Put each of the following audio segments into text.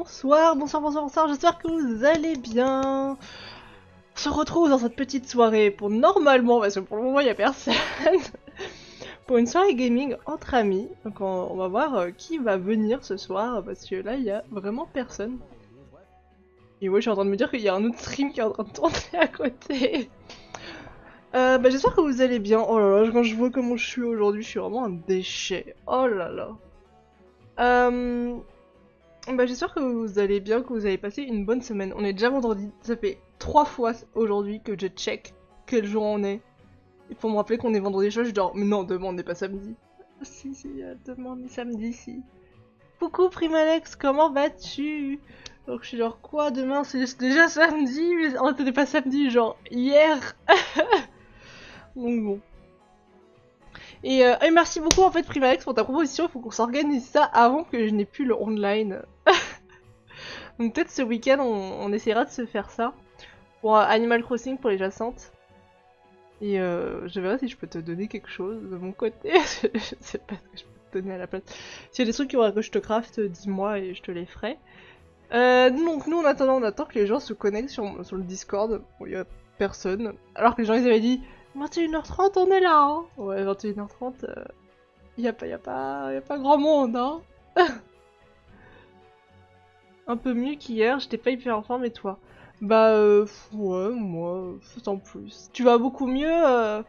bonsoir, j'espère que vous allez bien. On se retrouve dans cette petite soirée pour normalement, parce que pour le moment il n'y a personne, pour une soirée gaming entre amis. Donc on va voir qui va venir ce soir, parce que là il y a vraiment personne. Et ouais, je suis en train de me dire qu'il y a un autre stream qui est en train de tourner à côté. J'espère que vous allez bien. Oh là là, quand je vois comment je suis aujourd'hui, je suis vraiment un déchet. Oh là là. J'espère que vous allez bien, que vous avez passé une bonne semaine. On est déjà vendredi, ça fait 3 fois aujourd'hui que je check quel jour on est. Il faut me rappeler qu'on est vendredi, je suis genre, mais non, demain on n'est pas samedi. Si, demain on est samedi, si. Coucou Primalex, comment vas-tu? Donc je suis genre, quoi, demain c'est déjà samedi? Mais on n'était pas samedi, genre, hier. Donc bon. Et merci beaucoup en fait Primalex pour ta proposition, il faut qu'on s'organise ça avant que je n'ai plus le online. Donc peut-être ce week-end on essaiera de se faire ça. Pour Animal Crossing pour les jacentes. Et je verrai si je peux te donner quelque chose de mon côté. Je sais pas ce que je peux te donner à la place. S'il y a des trucs qu'il faudra que je te craft, dis-moi et je te les ferai. Donc nous en attendant, on attend que les gens se connectent sur le Discord. Bon, y a personne. Alors que les gens ils avaient dit 21h30 on est là hein. Ouais 21h30 y a pas grand monde hein. Un peu mieux qu'hier, j'étais pas hyper en forme et toi? Ouais, moi, sans plus. Tu vas beaucoup mieux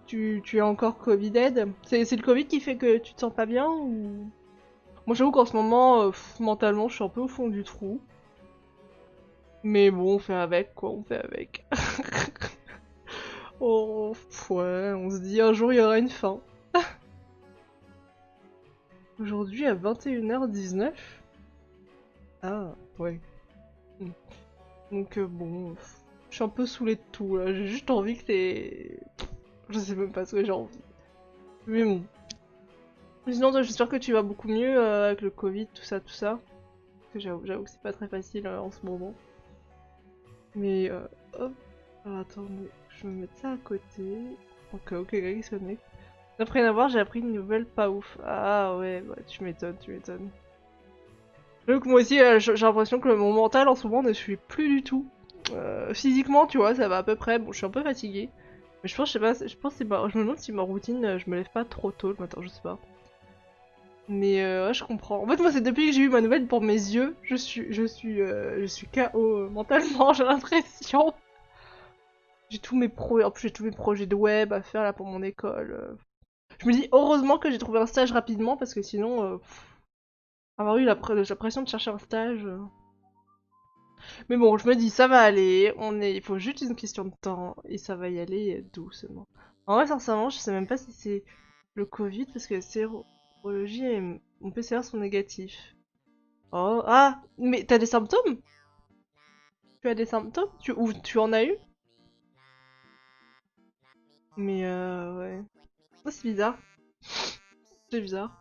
tu es encore Covid-ed? C'est le Covid qui fait que tu te sens pas bien ou... Moi j'avoue qu'en ce moment, mentalement, je suis un peu au fond du trou. Mais bon, on fait avec, quoi, on fait avec. Oh, ouais, on se dit un jour il y aura une fin. Aujourd'hui à 21h19? Ah, ouais. Donc bon, je suis un peu saoulée de tout là, j'ai juste envie que t'aies... Je sais même pas ce que j'ai envie. Mais bon. Sinon toi j'espère que tu vas beaucoup mieux avec le Covid, tout ça, tout ça. Parce que j'avoue que c'est pas très facile en ce moment. Mais hop. Alors attendez, je vais me mettre ça à côté. Ok, quelqu'un qui se connecte. Après rien à voir, j'ai appris une nouvelle pas ouf. Ah ouais, tu m'étonnes, tu m'étonnes. Donc moi aussi j'ai l'impression que mon mental en ce moment ne suit plus du tout. Physiquement, tu vois, ça va à peu près. Bon, je suis un peu fatiguée. Mais je pense, je sais pas, je pense que c'est pas... Je me demande si ma routine, je me lève pas trop tôt le matin, je sais pas. Mais ouais, je comprends. En fait, moi, c'est depuis que j'ai eu ma nouvelle pour mes yeux, je suis KO mentalement, j'ai l'impression. J'ai tous mes en plus j'ai tous mes projets de web à faire là pour mon école. Je me dis heureusement que j'ai trouvé un stage rapidement parce que sinon, avoir eu la pression de chercher un stage. Mais bon, je me dis, ça va aller, il faut juste une question de temps, et ça va y aller doucement. En vrai, sincèrement, je sais même pas si c'est le Covid, parce que la sérologie et mon PCR sont négatifs. Oh, ah, mais t'as des symptômes? Tu as des symptômes? Ou tu en as eu? Mais ouais. Oh, c'est bizarre. C'est bizarre.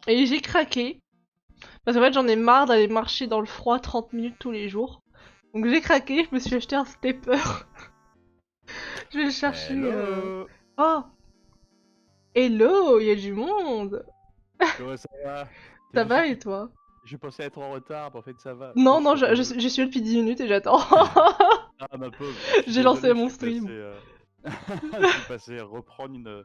Et j'ai craqué, parce qu'en fait, j'en ai marre d'aller marcher dans le froid 30 minutes tous les jours. Donc j'ai craqué, je me suis acheté un stepper. Je vais le chercher. Hello. Oh, hello, il y a du monde. Comment ça va? Ça Je, va et toi? je pensais être en retard, mais en fait ça va. Non, Putain, non, je suis là depuis 10 minutes et j'attends. Ah ma pauvre, je suis J'ai lancé désolé, mon stream. je suis passé reprendre une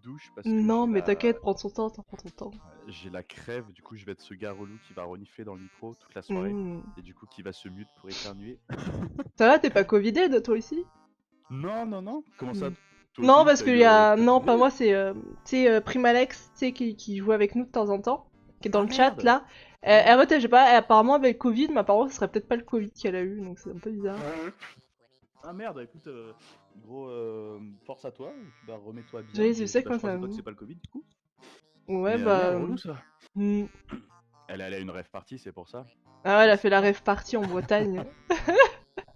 douche parce que Non, mais t'inquiète, prends ton temps, prends ton temps. j'ai la crève, du coup je vais être ce gars relou qui va renifler dans le micro toute la soirée Hmm. et du coup qui va se mute pour éternuer. Ça va, t'es pas Covided, toi ici? Non, non, non, comment ça? Hmm. Toi Non, aussi, parce t'as qu'il eu y a... t'as Non, pas chopé? moi, c'est Primalex, tu sais, qui joue avec nous de temps en temps, qui est dans Ah le chat, merde! là. Ah ouais. En fait, je sais pas, apparemment avec le Covid, mais apparemment, ce serait peut-être pas le Covid qu'elle a eu, donc c'est un peu bizarre. Ah merde, écoute, gros, force à toi, bah remets-toi bien, Je sais bah, je quand croise ça... les doigts que c'est pas le Covid du coup. Ouais, Mais merde, relou ça. hmm. Elle est allée à une rave party, c'est pour ça. Ah ouais, elle a fait la Décidément. rave party en Bretagne.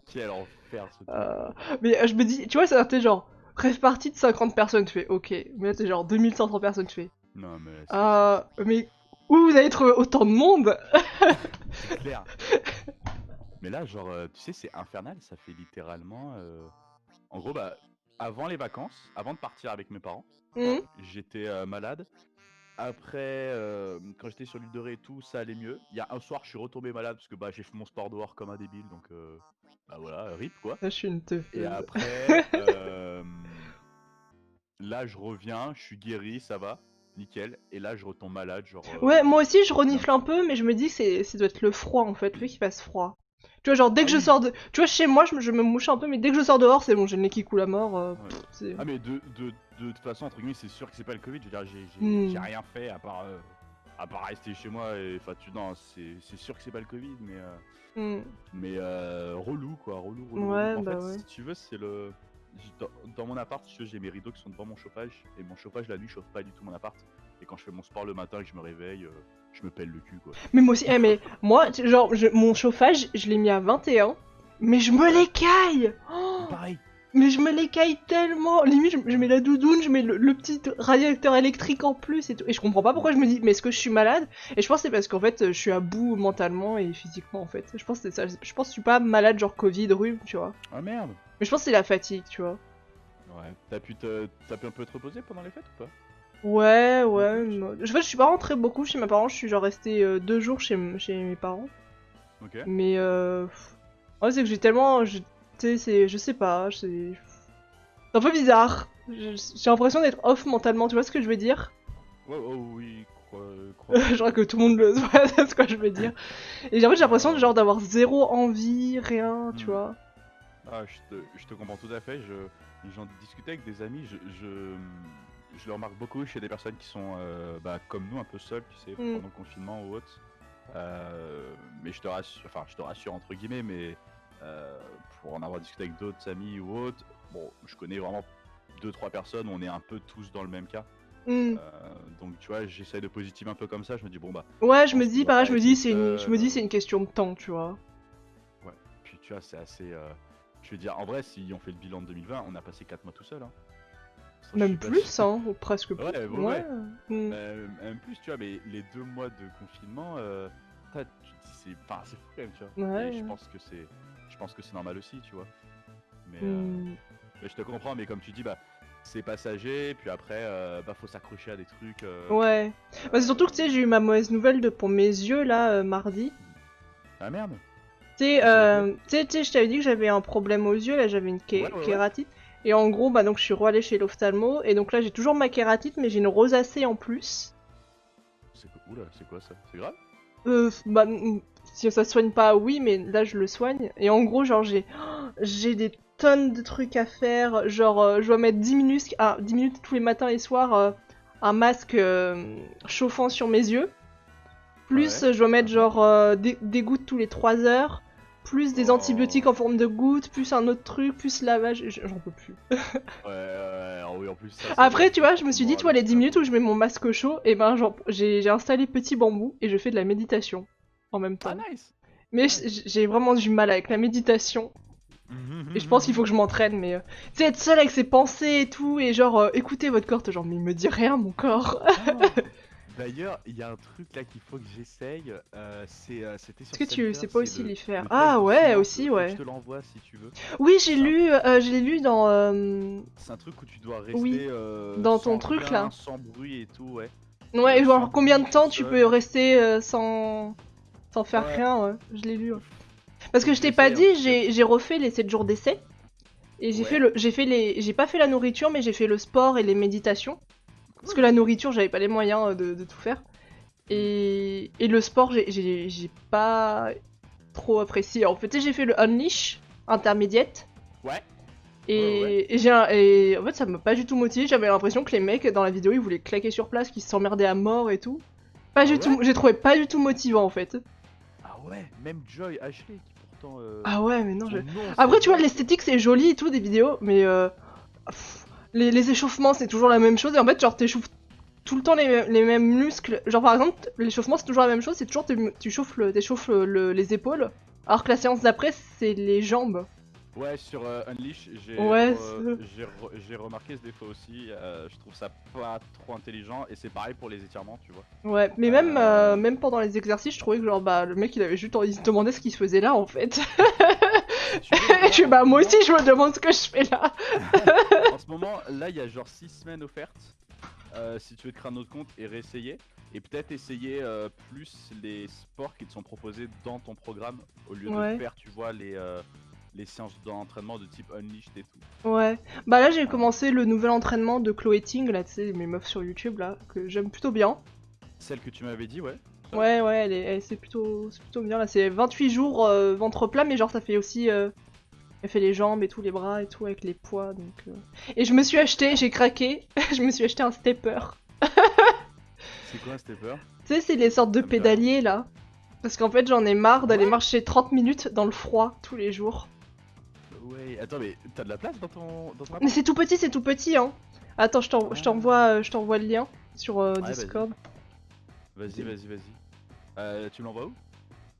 Quel enfer ce truc. Euh, Mais je me dis, tu vois, ça t'es genre, rêve partie de 50 personnes, tu fais ok. Mais là, t'es genre 2500 personnes, tu fais. Non mais c'est fou. Mais où vous avez trouvé autant de monde? C'est clair. Mais là, genre, tu sais, c'est infernal. Ça fait littéralement. En gros, bah, avant les vacances, avant de partir avec mes parents, Hmm. j'étais malade. après, quand j'étais sur l'île de Ré et tout, ça allait mieux. Il y a un soir, je suis retombé malade parce que bah, j'ai fait mon sport dehors comme un débile, donc bah voilà, rip quoi. Là, je suis une Et teufeuse. après, là, je reviens, je suis guéri, ça va, nickel. Et là, je retombe malade, genre. Ouais, moi aussi, je renifle lundi. un peu, mais je me dis que ça doit être le froid, en fait, le fait qu'il fasse froid. Tu vois, genre, dès Ah que je oui, sors de... Tu vois, chez moi, je me mouche un peu, mais dès que je sors dehors, c'est bon, j'ai le nez qui coule à mort. ouais. C'est... Ah, mais de toute façon, entre guillemets, c'est sûr que c'est pas le Covid. Je veux dire, j'ai Hmm. rien fait à part rester chez moi. Et enfin, non, c'est sûr que c'est pas le Covid, Hmm. mais relou quoi, relou. Ouais, En bah fait, ouais. si tu veux, c'est le. Dans mon appart, si tu veux, j'ai mes rideaux qui sont devant mon chauffage. Et mon chauffage, la nuit, chauffe pas du tout mon appart. Et quand je fais mon sport le matin et que je me réveille, je me pèle le cul quoi. Mais moi aussi, mais moi, genre, mon chauffage, je l'ai mis à 21, mais je me Ouais. l'écaille. Mais pareil. Mais je me l'écaille tellement. Limite, je mets la doudoune, je mets le petit radiateur électrique en plus et tout. Et je comprends pas pourquoi je me dis, mais est-ce que je suis malade? Et je pense que c'est parce qu'en fait, je suis à bout mentalement et physiquement en fait. Je pense que c'est ça. Je pense que je suis pas malade, genre Covid, rhume, tu vois. Ah merde. Mais je pense que c'est la fatigue, tu vois. Ouais. T'as pu un peu te reposer pendant les fêtes ou pas? Ouais, Un ouais. peu. Je suis pas rentrée beaucoup chez mes parents, je suis genre restée 2 jours chez mes parents. Ok. Mais ouais, c'est que j'ai tellement. Tu sais, je sais pas, c'est un peu bizarre. J'ai l'impression d'être off mentalement, tu vois ce que je veux dire? Ouais, oh oui, crois-moi. Je crois que tout le monde le voit, c'est ce que je veux dire. Et en fait, j'ai l'impression Ouais. genre d'avoir zéro envie, rien, tu Hmm. vois. Ah, je te comprends tout à fait. J'en discutais avec des amis. Je le remarque beaucoup chez des personnes qui sont bah, comme nous, un peu seules, tu sais, Mm. pendant le confinement ou autre. Mais je te rassure entre guillemets, mais pour en avoir discuté avec d'autres amis ou autres, bon, je connais vraiment 2-3 personnes, on est un peu tous dans le même cas. Mm. Donc tu vois, j'essaie de positiver un peu comme ça, je me dis bon bah, Ouais, je je me pense qu'on dis, doit pareil, pas je me être dis, les je me seuls. dis, c'est une question de temps, tu vois. Ouais, puis tu vois, c'est assez. Je veux dire, en vrai, si on fait le bilan de 2020, on a passé 4 mois tout seul. Hein. Ça, je suis Même pas plus, sûr. hein, ou presque plus. Ouais. Ouais. Mm. Même plus, tu vois, mais les 2 mois de confinement, tu te dis, c'est fou quand même, tu vois. Et Ouais. je pense que c'est normal aussi, tu vois. Mm. Mais je te comprends, mais comme tu dis, bah, c'est passager, puis après, bah, faut s'accrocher à des trucs. Ouais. Bah, c'est surtout que, tu sais, j'ai eu ma mauvaise nouvelle pour mes yeux, là, mardi. Ah merde. Tu C'est lequel? sais, je t'avais dit que j'avais un problème aux yeux, là, j'avais une Ouais. kératite. Et en gros, bah, donc, je suis allée chez l'ophtalmo, et donc là, j'ai toujours ma kératite, mais j'ai une rosacée en plus. Oula, c'est quoi ça? C'est grave? Bah, si ça se soigne pas, oui, mais là, je le soigne. Et en gros, genre, j'ai des tonnes de trucs à faire. Genre, je dois mettre 10 minutes tous les matins et soirs, un masque chauffant sur mes yeux. Plus, Ouais. je dois mettre, genre, des gouttes tous les 3 heures. Plus des antibiotiques Oh. en forme de gouttes, plus un autre truc, plus lavage. J'en peux plus. Ah oui, en plus, ça doit Après, être tu dur vois, je pour me ton suis dit, moral toi, les aussi, 10 minutes j'avoue. où je mets mon masque chaud, et ben, genre, j'ai installé Petit Bambou et je fais de la méditation en même Ah, temps. nice! Mais Nice. j'ai vraiment du mal avec la méditation. Et je pense qu'il faut que je m'entraîne, mais tu sais, être seul avec ses pensées et tout, et genre écouter votre corps, t'es genre, mais il me dit rien, mon corps. Oh. D'ailleurs, il y a un truc là qu'il faut que j'essaye. C'était Est-ce sur que tu Center, sais pas c'est aussi les faire? le test Ah de ouais, silence. aussi, Faut que je ouais. te l'envoie si tu veux. Oui, C'est un, je l'ai lu dans. c'est un truc où tu dois Oui, rester dans ton sans truc rien, là. sans bruit et tout, ouais. Ouais, et Sans genre combien bruit, de tout temps tu peux seul. rester sans faire Ouais, rien, ouais. Je l'ai lu. Ouais. Parce faut que que je t'ai pas j'essaye un dit, petit peu. j'ai refait les 7 jours d'essai. Et Ouais. j'ai pas fait la nourriture, mais j'ai fait le sport et les méditations. Parce que Cool. la nourriture, j'avais pas les moyens de tout faire. Hmm. Et le sport, j'ai pas trop apprécié. En fait, tu sais, j'ai fait le Unleash intermédiaire. Ouais. Ouais. Et en fait, ça m'a pas du tout motivé. J'avais l'impression que les mecs dans la vidéo, ils voulaient claquer sur place, qu'ils s'emmerdaient à mort et tout. Pas Ah du ouais? tout. J'ai trouvé pas du tout motivant en fait. Ah ouais, même Joy Ashley qui pourtant Ah ouais, mais non, son nom c'est après, tu vois, Joy quoi. l'esthétique c'est joli et tout des vidéos, mais pff, les échauffements c'est toujours la même chose. Et en fait, genre, t'échauffes tout le temps les mêmes muscles. Genre, par exemple, l'échauffement c'est toujours la même chose. C'est toujours t'échauffes les épaules. Alors que la séance d'après, c'est les jambes. Ouais, sur Unleash, Ouais, j'ai remarqué ce défaut aussi. Je trouve ça pas trop intelligent et c'est pareil pour les étirements, tu vois. ouais, mais Euh, même pendant les exercices, je trouvais que genre bah le mec il avait juste il se demandait ce qu'il se faisait là en fait. Si tu veux, Je suis bah moi aussi je me demande ce que je fais là. en ce moment, là, il y a genre 6 semaines offertes. si tu veux te créer un autre compte et réessayer. Et peut-être essayer plus les sports qui te sont proposés dans ton programme au lieu de faire, tu vois, les séances d'entraînement de type Unleashed et tout. Ouais. Bah là, j'ai commencé le nouvel entraînement de Chloé Ting, là, tu sais, mes meufs sur YouTube, là, que j'aime plutôt bien. Celle que tu m'avais dit, ouais. Ouais, c'est plutôt bien, là, c'est 28 jours ventre plat, mais genre, ça fait aussi... Elle fait les jambes et tout, les bras et tout, avec les poids, donc... Et je me suis acheté, j'ai craqué, je me suis acheté un stepper. C'est quoi un stepper? Tu sais, c'est les sortes de pédaliers, là. Parce qu'en fait, j'en ai marre d'aller marcher 30 minutes dans le froid, tous les jours. Ouais, attends, mais t'as de la place dans ton Mais c'est tout petit, hein. Attends, je t'envoie le lien sur Discord. Vas-y. Tu me l'envoies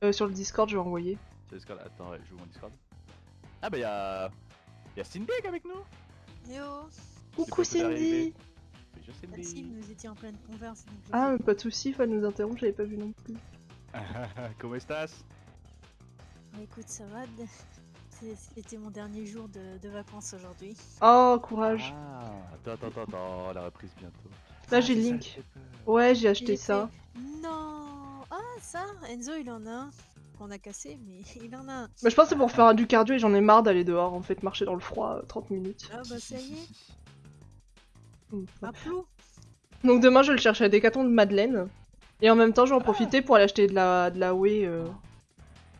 où? Sur le Discord, je vais envoyer. Sur Discord, attends, ouais, je ouvre mon Discord. Ah bah y'a Cindy avec nous. Yo. Coucou Cindy. Merci, nous étions en pleine converse. Ah, mais pas de soucis, faut nous interrompre, j'avais pas vu non plus. Comment estás? Écoute, ça va. C'était mon dernier jour de vacances aujourd'hui. Oh, courage. Ah, attends, la reprise bientôt. Là, j'ai le link. Ouais, j'ai acheté ça. Non. Ah, ça, Enzo, il en a un. Qu'on a cassé, mais il en a un. Bah, je pense que c'est pour faire du cardio et j'en ai marre d'aller dehors, en fait, marcher dans le froid 30 minutes. Ah bah ça y est. Un plou. Donc demain, je vais le chercher à Decathlon de Madeleine. Et en même temps, je vais en profiter pour aller acheter de la whey.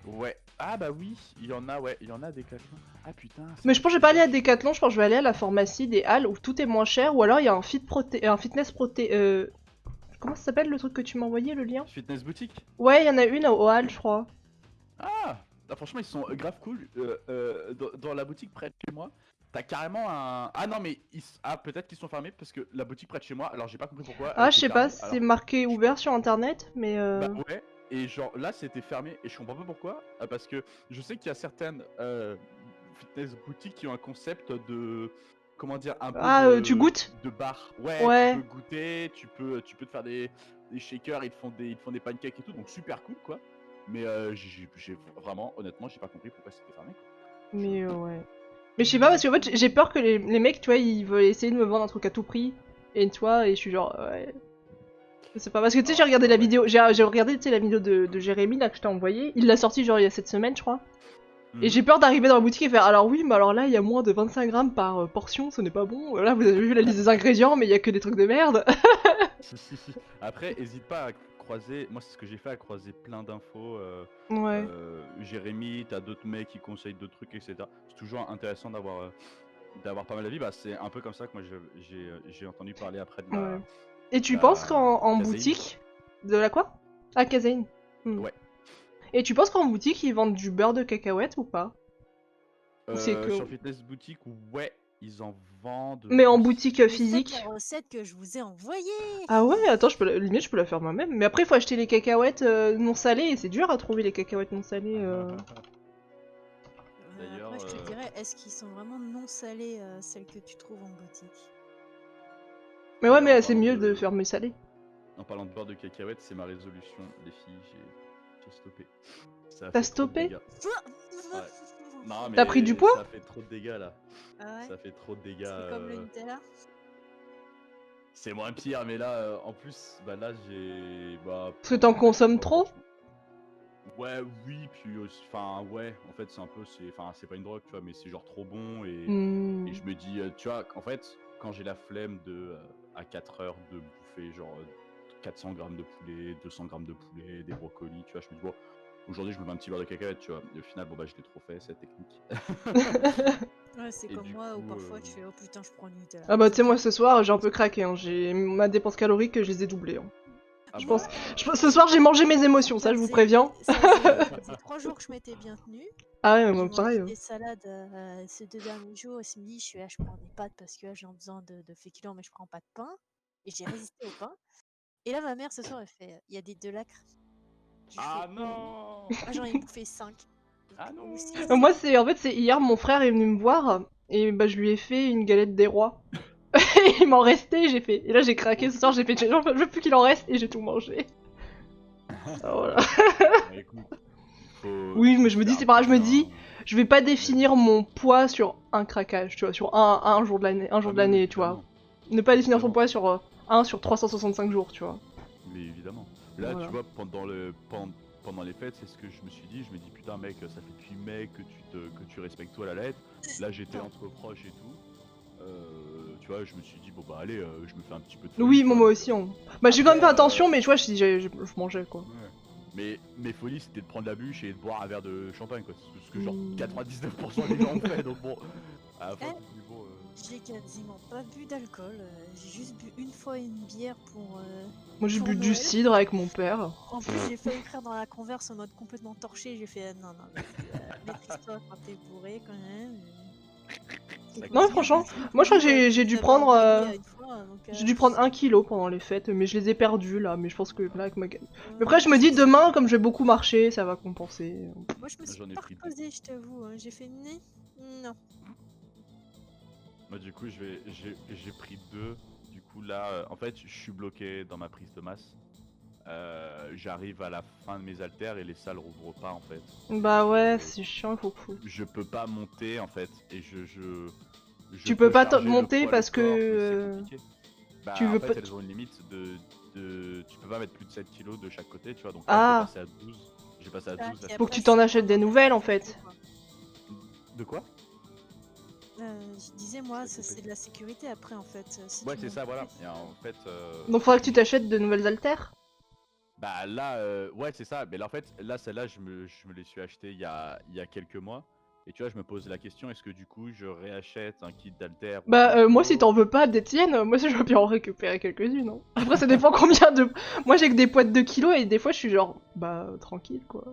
Ouais. Ah bah oui, il y en a à Decathlon. Ah putain. Mais je pense que je vais pas aller à Decathlon, je pense que je vais aller à la pharmacie des Halles où tout est moins cher, ou alors il y a un fitness proté... Comment ça s'appelle le truc que tu m'as envoyé, le lien? Fitness boutique. Ouais, il y en a une au Halles, je crois. Ah, franchement, ils sont grave cool. Dans la boutique près de chez moi, t'as carrément un... Ah non, mais peut-être qu'ils sont fermés parce que la boutique près de chez moi, alors j'ai pas compris pourquoi. Ah, je sais pas, c'est marqué ouvert sur internet, mais... Bah ouais, et genre là c'était fermé et je comprends pas pourquoi. Parce que je sais qu'il y a certaines fitness boutiques qui ont un concept de... Comment dire, un peu tu goûtes? De bar. Ouais, tu peux goûter, tu peux te faire des shakers, ils te font des pancakes et tout, donc super cool quoi. Mais j'ai vraiment, honnêtement, j'ai pas compris pourquoi c'était fermé quoi. Mais ouais. Mais je sais pas, parce qu'en fait j'ai peur que les mecs, tu vois, ils veulent essayer de me vendre un truc à tout prix. Et tu vois, et je suis genre, ouais... Je sais pas, parce que tu sais, j'ai regardé la vidéo, j'ai regardé la vidéo de Jérémy là que je t'ai envoyé. Il l'a sorti genre il y a cette semaine, je crois. Et j'ai peur d'arriver dans la boutique et faire alors oui, mais alors là il y a moins de 25 grammes par portion, ce n'est pas bon. Là vous avez vu la liste des ingrédients, mais il y a que des trucs de merde. Si. Après, hésite pas à croiser, moi c'est ce que j'ai fait, à croiser plein d'infos. Ouais. Jérémy, t'as d'autres mecs qui conseillent d'autres trucs, etc. C'est toujours intéressant d'avoir pas mal d'avis. Bah, c'est un peu comme ça que moi j'ai entendu parler après de la. Ouais. Et tu penses qu'en boutique. De la quoi? Ah, Casein. Ouais. Et tu penses qu'en boutique ils vendent du beurre de cacahuète ou pas? Sur Fitness Boutique, ouais, ils en vendent. Mais en boutique physique? C'est la recette que je vous ai envoyée. Ah ouais, attends, limite je peux la faire moi-même. Mais après il faut acheter les cacahuètes non salées et c'est dur à trouver les cacahuètes non salées. Après je te dirais, est-ce qu'ils sont vraiment non salés celles que tu trouves en boutique? Mais ouais, mais c'est mieux de faire mes salés. En parlant de beurre de cacahuète, c'est ma résolution, les filles, j'ai stoppé. T'as stoppé? Ouais. Non, mais t'as pris du poids? Ça fait trop de dégâts là. Ah ouais. Ça fait trop de dégâts. C'est comme le Nutella. C'est moins pire, mais là, en plus, bah là j'ai. Bah, parce que t'en consommes trop? Ouais, oui, puis enfin, ouais, en fait, c'est un peu. C'est pas une drogue, tu vois, mais c'est genre trop bon et je me dis, tu vois, en fait, quand j'ai la flemme à 4 heures de bouffer genre 400 grammes de poulet, 200 grammes de poulet, des brocolis, tu vois, je me dis, bon, aujourd'hui je me mets un petit beurre de cacahuète, tu vois, et au final, bon bah je l'ai trop fait, cette technique. Ouais, c'est comme moi où parfois tu fais, oh putain, je prends une Nutella. Ah bah tu sais, moi ce soir j'ai un peu craqué, hein. J'ai ma dépense calorique, je les ai doublées. Hein. Je pense, ce soir j'ai mangé mes émotions, ça je vous préviens. Ça faisait 3 jours que je m'étais bien tenue. Ah ouais, moi pareil. Des salades ces 2 derniers jours, et ce midi je suis là, je prends des pâtes parce que là j'ai besoin de féculents, mais je prends pas de pain. Et j'ai résisté au pain. Et là ma mère ce soir elle fait, il y a des Delacres. Ah non. Ah, j'en ai bouffé 5. Ah non. Moi c'est hier mon frère est venu me voir et bah je lui ai fait une galette des rois. Il m'en restait, j'ai fait. Et là j'ai craqué ce soir, j'ai fait je veux plus qu'il en reste et j'ai tout mangé. Voilà. Oui, mais je me dis c'est pas grave, je me dis je vais pas définir mon poids sur un craquage, tu vois, sur un jour de l'année, tu vois. Ne pas définir son poids sur 1 sur 365 jours, tu vois. Mais évidemment. Là, Voilà. tu vois, pendant les fêtes, c'est ce que je me suis dit. Je me dis, putain, mec, ça fait depuis mai que tu respectes toi la lettre. Là, j'étais entre proches et tout. Tu vois, je me suis dit, bon, bah, allez, je me fais un petit peu de folie, Oui, tu vois, moi donc, aussi. Bah, j'ai quand même fait après, attention, mais tu vois, je mangeais, quoi. ouais. Mais mes folies, c'était de prendre la bûche et de boire un verre de champagne, quoi. C'est ce que, genre, 99% des gens ont fait. Donc, bon, à la fin Eh, du niveau. J'ai quasiment pas bu d'alcool. J'ai juste bu une fois une bière pour Moi, j'ai pour bu du Noël. cidre avec mon père. En plus, j'ai failli écrire dans la converse en mode complètement torché. J'ai fait non, non, maîtrise-toi quand t'es bourré quand même. Non, mais franchement, moi, je crois que j'ai dû prendre. J'ai dû prendre 1 kilo pendant les fêtes, mais je les ai perdus là. Mais je pense que là, avec ma. Mais après, je me dis demain, comme je vais beaucoup marcher, ça va compenser. Moi, je me suis J'en ai pas pris deux. reposée, je t'avoue. Hein. J'ai fait non. Moi, du coup, j'ai pris 2. Du coup, là, en fait, je suis bloqué dans ma prise de masse. J'arrive à la fin de mes haltères et les salles rouvrent pas, en fait. Bah ouais, c'est chiant, il faut que. Je peux pas monter, en fait, et Tu peux pas charger le monter poids, parce le corps, mais que. c'est compliqué. Bah, tu en veux fait, pas- elles ont une limite tu peux pas mettre plus de 7 kilos de chaque côté, tu vois. Donc Ah. là, j'ai passé à 12. J'ai passé à Ah, 12. puis là. Faut que après, tu t'en c'est achètes des vraiment nouvelles, en sécurité, fait. quoi. De quoi? Je disais, moi, Ça a ça coupé. c'est de la sécurité après en fait. Si Ouais, tu c'est montes ça, voilà. plus. Et en fait. Donc faudra que tu t'achètes de nouvelles haltères. Bah là, ouais, c'est ça. Mais là, en fait, là, celle-là, je me les suis achetées il y a quelques mois. Et tu vois, je me pose la question, est-ce que du coup, je réachète un kit d'haltères ou Bah un moi si kilo t'en veux pas des tiennes, moi si je veux bien en récupérer quelques-unes. Hein. Après ça dépend combien de... Moi j'ai que des poids de 2 kilos et des fois je suis genre, bah tranquille quoi.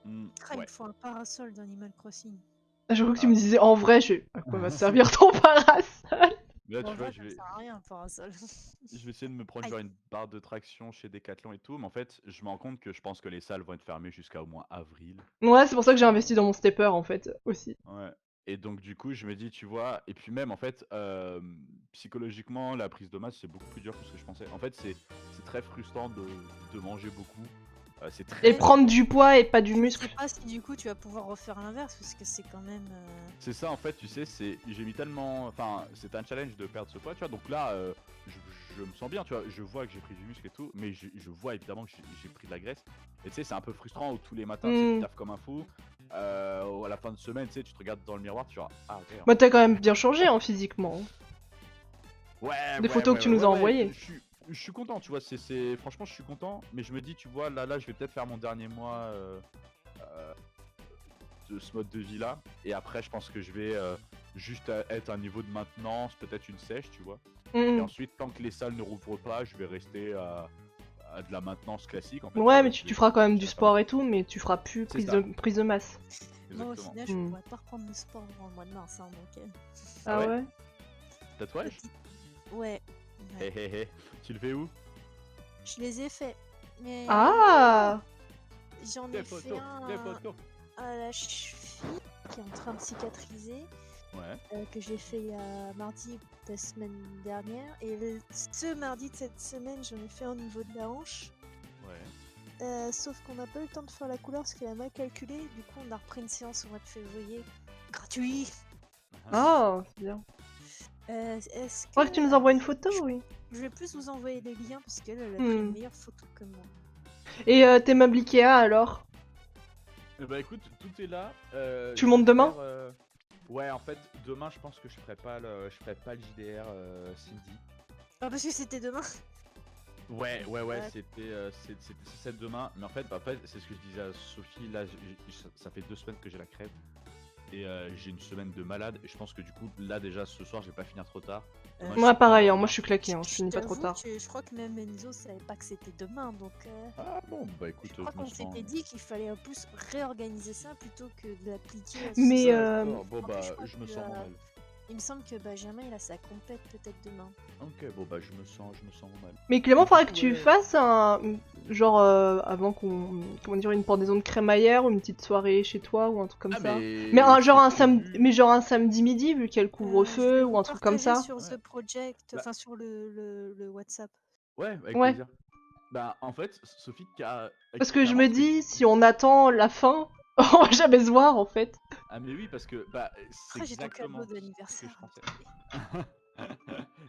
Il Ouais. me faut un parasol d'Animal Crossing. Je crois que tu Ah. me disais en vrai, à quoi va te servir ton parasol? Là, Bon, en tu vois, vrai, ça me sert à rien un parasol. je vais essayer de me prendre Aïe. genre une barre de traction chez Decathlon et tout. Mais en fait, je me rends compte que je pense que les salles vont être fermées jusqu'à au moins avril. Ouais, c'est pour ça que j'ai investi dans mon stepper en fait, aussi. Ouais. Et donc, du coup, je me dis, tu vois, et puis même, en fait, psychologiquement, la prise de masse, c'est beaucoup plus dur que ce que je pensais. En fait, c'est très frustrant de manger beaucoup. C'est très. Et prendre du poids et pas du Je sais muscle. pas si du coup tu vas pouvoir refaire l'inverse parce que c'est quand même. C'est ça, en fait, tu sais, j'ai mis tellement. Enfin, c'est un challenge de perdre ce poids, tu vois. Donc là, je me sens bien, tu vois. Je vois que j'ai pris du muscle et tout, mais je vois évidemment que j'ai pris de la graisse. Et tu sais, c'est un peu frustrant où tous les matins, tu sais, tu taffes comme un fou. À la fin de semaine, tu sais, tu te regardes dans le miroir, tu vois. Ah, ok. Bah t'as quand même bien changé hein, physiquement. Ouais, Des photos que tu nous as envoyées. Je suis content, tu vois. Franchement, je suis content. Mais je me dis, tu vois, là, je vais peut-être faire mon dernier mois de ce mode de vie là. Et après, je pense que je vais juste être à un niveau de maintenance, peut-être une sèche, tu vois. Et ensuite, tant que les salles ne rouvrent pas, je vais rester à de la maintenance classique. En fait, Ouais, mais je tu vais- feras quand même je du vais sport et tout, mais tu feras plus C'est prise ça. de masse. Moi au Exactement. final, je Hmm. pourrais pas reprendre le sport avant le mois de mars. Hein, donc, Ah ouais ouais? Tatouage petite- Ouais. Hé hé hé. Tu le fais où? Je les ai faits. Mais Ah! j'en ai fait un à la cheville qui est en train de cicatriser. Ouais. Que j'ai fait mardi de la semaine dernière. Et ce mardi de cette semaine, j'en ai fait un au niveau de la hanche. Ouais. Sauf qu'on n'a pas eu le temps de faire la couleur parce qu'elle a mal calculé. Du coup, on a repris une séance au mois de février. Gratuit. Ah, c'est bien. Est-ce Faudrait que tu nous envoies une photo, oui. Je vais plus vous envoyer les liens parce qu'elle a pris Hmm. une meilleure photo que moi. Et tes meubles Ikea alors? Bah écoute, tout est là. Tu le montes demain? Ouais, en fait, demain, je pense que je ferai pas le JDR Cindy. Ah, parce que c'était demain. Ouais, Ouais. c'était celle demain. Mais en fait, c'est ce que je disais à Sophie. Là, ça fait 2 semaines que j'ai la crève. Et j'ai une semaine de malade. Et je pense que du coup, là, déjà, ce soir, je vais pas finir trop tard. Demain, je Moi suis pareil, pas hein, dans moi je suis claqué, hein, je finis pas trop t'avoue tard. que je crois que même Enzo savait pas que c'était demain. Donc, Ah bon, bah écoute, je crois je qu'on me sens. s'était dit qu'il fallait en plus réorganiser ça plutôt que de l'appliquer à ce Mais, soir. D'accord, bon En plus, bah, je crois je me que, sens mal. Il me semble que Benjamin il a sa complète peut-être demain. Ok, bon bah, je me sens mal. Mais Clément, faudrait que Ouais. tu fasses un. Genre, avant qu'on. Comment dire, une pendaison de crémaillère ou une petite soirée chez toi ou un truc comme Ah, ça. mais. Mais genre un c'est samedi, prévu. mais genre un samedi midi vu qu'il y a le Je couvre-feu vais ou vous un truc comme partager ça. sur Ouais. The Project, Bah. enfin sur le WhatsApp. Ouais, avec Ouais. plaisir. Bah, en fait, Sophie, Parce que je clairement, me dis, si on attend la fin, on va jamais se voir en fait. Ah, mais oui, parce que bah, c'est Après j'ai ton exactement cadeau ce que je d'anniversaire. pensais.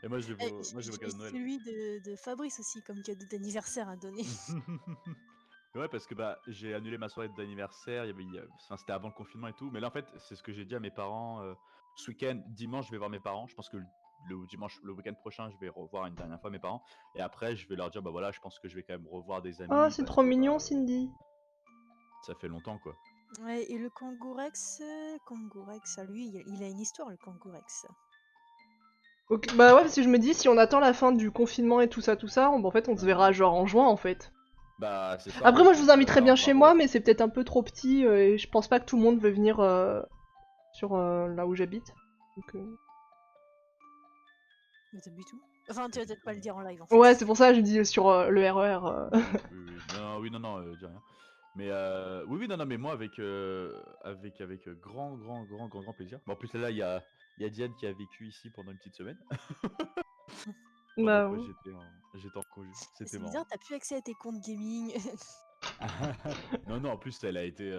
Et moi, je Eh, veux, moi, je veux j'ai cadeau de Noël. celui de Fabrice aussi comme cadeau d'anniversaire à donner. Ouais, parce que bah, j'ai annulé ma soirée d'anniversaire, enfin, c'était avant le confinement et tout, mais là en fait, c'est ce que j'ai dit à mes parents ce week-end. Dimanche, je vais voir mes parents. Je pense que le week-end prochain, je vais revoir une dernière fois mes parents. Et après, je vais leur dire, bah voilà, je pense que je vais quand même revoir des Ah, amis c'est parce trop que mignon, bah, Cindy. ça fait longtemps quoi. Ouais, et le Kangourex, lui, il a une histoire, le Kangourex. Ok, bah ouais, parce que je me dis, si on attend la fin du confinement et tout ça, en fait, on se verra genre en juin, en fait. Bah, c'est ça en Après, fait, moi, je vous donc inviterais là, bien on va chez moi, mais c'est peut-être un peu trop petit, et je pense pas que tout le monde veut venir sur là où j'habite. Donc, Mais t'habites où? Enfin, tu vas peut-être pas le dire en live en ouais, fait. c'est pour ça que je dis sur le RER. Oui, oui, non, dis rien. Mais oui, non, mais moi avec grand plaisir. Bon, en plus là, il y a Diane qui a vécu ici pendant une petite semaine, pendant Bah, que ouais. j'étais en congé. C'était C'est marrant. bizarre, t'as plus accès à tes comptes gaming. Non, en plus, elle a été,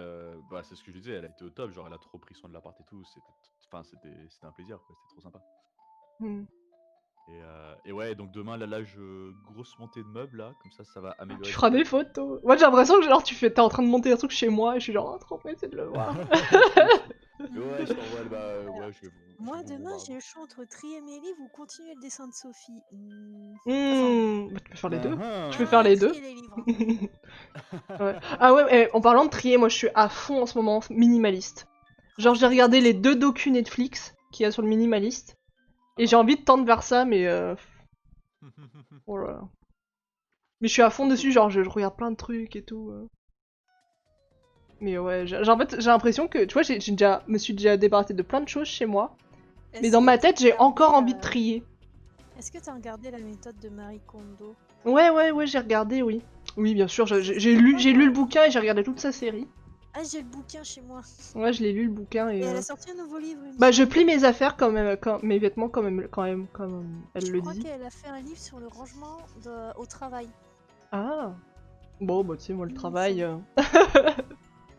bah, c'est ce que je disais, elle a été au top. Genre, elle a trop pris soin de l'appart et tout. C'était un plaisir, quoi. C'était trop sympa. Hmm. Et ouais, donc demain, là, grosse montée de meubles là, comme ça va améliorer Tu le feras des setup. photos. Moi, j'ai l'impression que genre, t'es en train de monter un truc chez moi, et je suis genre, oh, trop pressé de le voir. Ouais, je t'envoie, bah, ouais, je Moi, vais vous demain, bombarder. j'ai le choix entre trier mes livres ou continuer le dessin de Sophie. Enfin, Bah, tu peux faire les deux. Tu peux faire ah, les deux. trier les livres. Ouais. Ah ouais, en parlant de trier, moi je suis à fond en ce moment, minimaliste. Genre j'ai Je regardé les déteste. 2 docus Netflix qu'il y a sur le minimaliste, et j'ai Ah. envie de tendre vers ça, mais oh là là. Mais je suis à fond dessus, genre je regarde plein de trucs et tout. Mais ouais, en fait, j'ai l'impression que, tu vois, me suis déjà débarrassé de plein de choses chez moi, mais Est-ce dans que ma t'as tête j'ai encore regardé, envie de trier. Est-ce que t'as regardé la méthode de Marie Kondo? Ouais, j'ai regardé, oui. Oui, bien sûr, C'est j'ai lu le sympa, bouquin et j'ai regardé toute sa série. Ah, j'ai le bouquin chez moi. Ouais, je l'ai lu le bouquin Et et elle a sorti un nouveau livre, il me bah je semble. plie mes affaires quand même, mes vêtements comme elle Je le crois dit. qu'elle a fait un livre sur le rangement au travail. Ah. Bon, bah tu sais, moi le Il me travail. semble.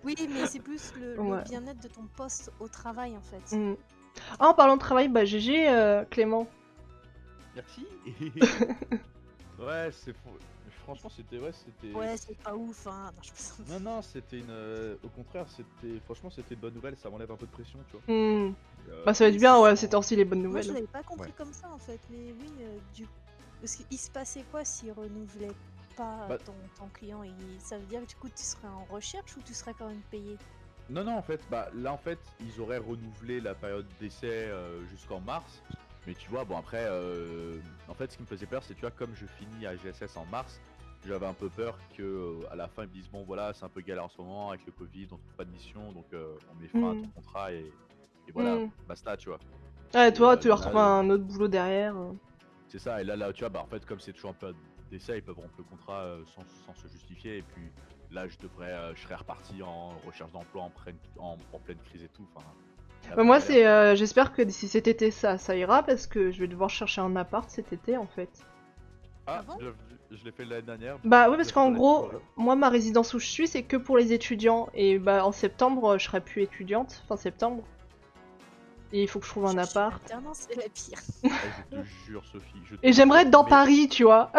Oui, mais c'est plus le Ouais. bien-être de ton poste au travail en fait. Mm. Ah, en parlant de travail, bah GG Clément. Merci. Ouais, franchement, c'était. Ouais, c'est pas ouf, hein. Non, je plaisante. Non, c'était une. Au contraire, franchement, c'était une bonne nouvelle. Ça m'enlève un peu de pression, tu vois. Mm. Et, Bah ça va Mais être bien, ouais, franchement, ces temps-ci les bonnes moi, je nouvelles. l'avais pas compris Ouais. comme ça en fait. Mais oui, parce qu'il se passait quoi s'il renouvelait pas Bah- ton client? Ça veut dire que du coup, tu serais en recherche ou tu serais quand même payé? Non, en fait, là, en fait, ils auraient renouvelé la période d'essai jusqu'en mars. Mais tu vois, bon, après, en fait, ce qui me faisait peur, c'est, tu vois, comme je finis à GSS en mars, j'avais un peu peur que à la fin, ils me disent, bon, voilà, c'est un peu galère en ce moment avec le Covid, on trouve pas de mission, donc on met fin à ton contrat et voilà, Mm. basta, tu vois. Ouais, Et toi, tu vas là, retrouver un autre boulot derrière. c'est ça, et là, tu vois, bah, en fait, comme c'est toujours un peu d'essai, ils peuvent rompre le contrat sans se justifier, et puis là, je serais reparti en recherche d'emploi en pleine crise et tout. Enfin, la Bah, vraie moi, galère. j'espère que d'ici cet été, ça ira parce que je vais devoir chercher un appart cet été en fait. Ah bon? Je l'ai fait l'année dernière. Bah oui, parce qu'en Bientôt gros, l'année prochaine. moi, ma résidence où je suis, c'est que pour les étudiants. Et bah en septembre, je serai plus étudiante, fin septembre. Et il faut que je trouve un Chercher une appart. alternance, c'est la pire. Je te jure, Sophie. Et j'aimerais être dans mais- Paris, tu vois.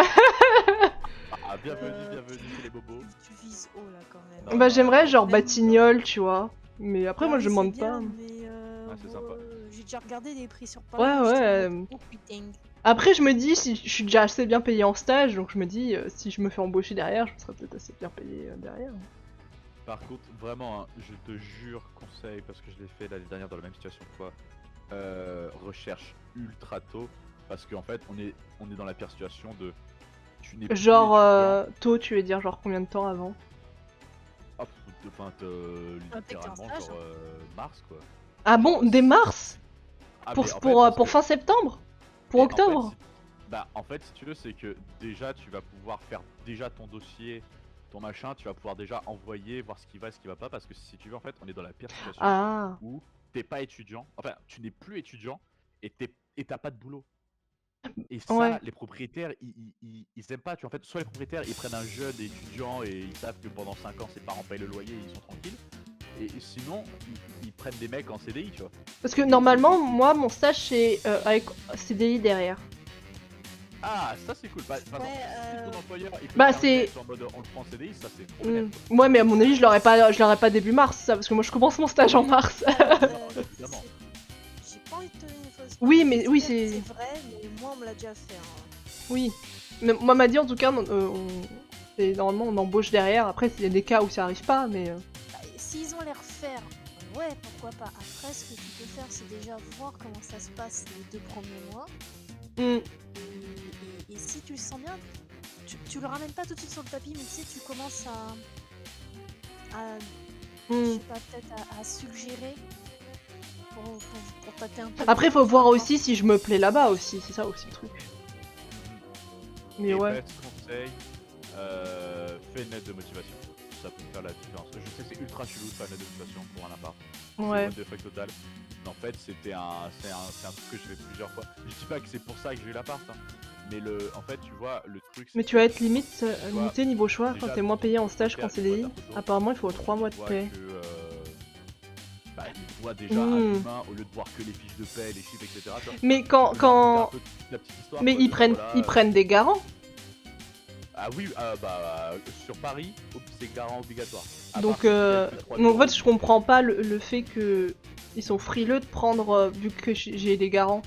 Ah, bienvenue, Euh, c'est les bobos. Tu vises haut là quand même. Non, Bah non, j'aimerais genre même- Batignolles, tu vois. Mais après, moi, Paris, je c'est demande bien, pas. mais Ah, c'est sympa. j'ai déjà regardé des prix sur Paris. Ouais, j'étais en ouais. mode, oh putain. Après, je me dis, si je suis déjà assez bien payée en stage, donc je me dis, si je me fais embaucher derrière, je serai peut-être assez bien payée derrière. Par contre, vraiment, hein, je te jure, conseil, parce que je l'ai fait l'année dernière dans la même situation que toi. Recherche ultra tôt, parce qu'en fait, on est dans la pire situation de. Tu n'es plus Genre, étudiant. tôt, tu veux dire, genre combien de temps avant? Hop, enfin, littéralement, stage, genre mars quoi. Ah bon, Genre, dès mars? Ah, Pour, mais en fait, pour, parce pour que- fin septembre? Pour mais en fait, octobre? en fait, si tu veux, c'est que déjà, tu vas pouvoir faire déjà ton dossier, ton machin, tu vas pouvoir déjà envoyer, voir ce qui va et ce qui va pas, parce que si tu veux, en fait, on est dans la pire situation Ah. où t'es pas étudiant, enfin, tu n'es plus étudiant et t'as pas de boulot. Et ça, Ouais. les propriétaires, ils aiment pas. Tu vois, en fait, soit les propriétaires, ils prennent un jeune étudiant et ils savent que pendant 5 ans, ses parents payent le loyer et ils sont tranquilles. Et sinon, ils prennent des mecs en CDI, tu vois. Parce que normalement, moi, mon stage, c'est avec CDI derrière. Ah, ça c'est cool. Bah, par Ouais, exemple, si ton employeur il peut Bah, te c'est- permettre en mode on le prend en CDI, ça c'est trop bien. Ouais, mais à mon avis, je l'aurais pas début mars, ça, parce que moi je commence mon stage en mars. Évidemment. J'ai pas envie de te donner une fausse Oui, information, mais oui, j'espère que c'est- c'est vrai, mais moi on me l'a déjà fait. Hein. Oui. Mais moi, m'a dit en tout cas, normalement on embauche derrière. Après, il y a des cas où ça arrive pas, mais. Bah, s'ils ont les refaire, ouais, pourquoi pas. Après, ce que tu peux faire, c'est déjà voir comment ça se passe les 2 premiers mois. Hmm. Et si tu le sens bien, tu le ramènes pas tout de suite sur le tapis, mais tu sais, tu commences à je Hmm. sais pas, peut-être à suggérer pour tâter un peu. Après, faut voir aussi si je me plais là-bas aussi, c'est ça aussi le truc. Mais Et ouais. petit conseil, fais une lettre de motivation. Ça peut faire la différence. Je sais que c'est ultra chelou de faire une lettre de motivation pour un appart. Ouais. C'est what the fuck total. Mais en fait, c'est un truc que je fais plusieurs fois. Je dis pas que c'est pour ça que j'ai eu l'appart, hein. Mais en fait, tu vois, le truc. Mais c'est tu vas que être limité niveau choix quand déjà, t'es moins payé en stage tu qu'en vois CDI. ta photo, Apparemment, il faut 3 mois de tu vois paie. que, bah, tu vois déjà un humain au lieu de voir que les fiches de paie, les chiffres, etc. tu vois, Mais tu peux lui raconter un peu la petite histoire, Mais quoi, ils de, prennent, voilà, ils prennent des garants. Ah oui, bah sur Paris, c'est garant obligatoire. À Donc, part si tu gagnes plus de 3 000 donc en fait, euros. je comprends pas le fait que ils sont frileux de prendre vu que j'ai des garants.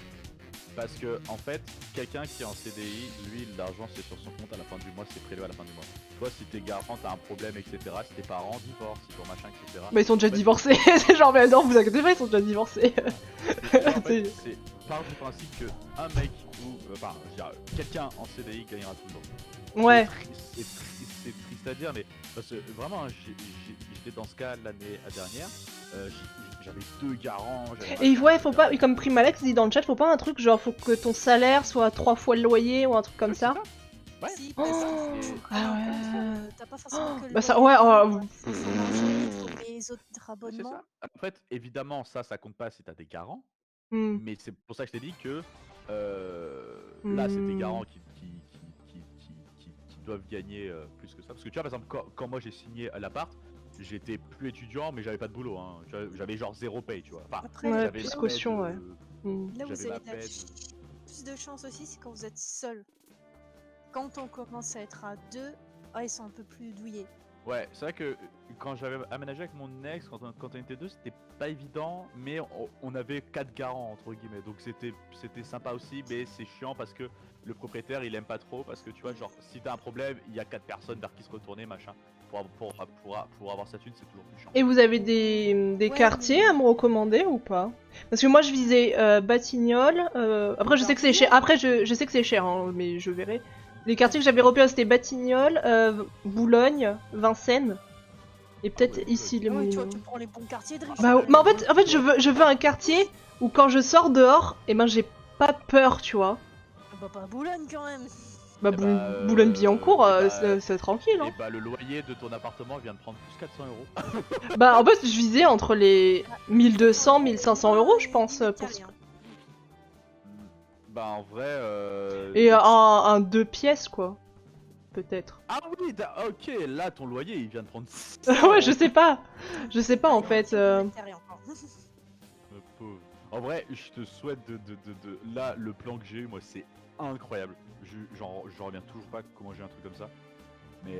Parce que en fait, quelqu'un qui est en CDI, lui, l'argent c'est sur son compte à la fin du mois, c'est prélevé à la fin du mois. Toi, si t'es garant, t'as un problème, etc. Si tes parents divorcent, si ton machin, etc. Bah ils sont déjà En fait, divorcés. C'est genre mais non, vous inquiétez pas, ils sont déjà divorcés. tu vois, en fait, c'est part du principe que un mec ou enfin, je veux dire, quelqu'un en CDI gagnera toujours. Ouais. C'est triste à dire, mais parce que vraiment, hein, j'étais dans ce cas l'année dernière. J'avais 2 garants. Et ouais, faut pas, comme Primalex dit dans le chat, faut pas un truc genre faut que ton salaire soit 3 fois le loyer ou un truc comme ça. Ouais. Si, Oh, parce qu'il faut ah prendre en ouais. compte, t'as pas forcément que le Bah ça, loyer, ouais. il faut manger, il faut payer les autres C'est abonnements. ça. En fait, évidemment, ça compte pas si t'as des garants. Hmm. Mais c'est pour ça que je t'ai dit que là, c'est tes garants qui doivent gagner plus que ça. Parce que tu vois, par exemple, quand moi j'ai signé à l'appart, j'étais plus étudiant, mais j'avais pas de boulot. Hein. J'avais genre 0 paye, tu vois. Enfin, Après, Ouais, j'avais plus ma caution, paie de- ouais. Hmm. là où vous j'avais ma avez paie plus de chance aussi, c'est quand vous êtes seul. Quand on commence à être à 2, ils sont un peu plus douillés. Ouais, c'est vrai que quand j'avais aménagé avec mon ex, quand on était deux, c'était pas évident, mais on avait 4 garants entre guillemets, donc c'était sympa aussi, mais c'est chiant parce que le propriétaire il aime pas trop, parce que tu vois, genre si t'as un problème, il y a 4 personnes vers qui se retourner, machin, pour avoir sa thune, c'est toujours plus chiant. Et vous avez des Ouais, quartiers mais- à me recommander ou pas? Parce que moi je visais Batignolles. Après je sais que c'est cher. Après je sais que c'est cher, hein, mais je verrai. Les quartiers que j'avais repérés c'était Batignolles, Boulogne, Vincennes. Et peut-être ouais, ici les Ah ouais, tu Moulineaux. prends les bons quartiers de riches. Bah, mais en fait je veux un quartier où quand je sors dehors, et ben j'ai pas peur, tu vois. Bah pas Boulogne quand même. Bah, Eh bah, Boulogne-Billancourt, eh bah, c'est tranquille. Hein. Et bah le loyer de ton appartement vient de prendre plus 400 euros. Bah en fait je visais entre les 1200 1500 euros je pense. Pour... Bah en vrai. Et un 2 pièces quoi. Peut-être. Ah oui, ok, là ton loyer il vient de prendre. Ouais, je sais pas. Je sais pas en fait. Pauvre. En vrai, je te souhaite de. Là, le plan que j'ai eu, moi, c'est incroyable. J'en reviens toujours pas comment j'ai un truc comme ça. Mais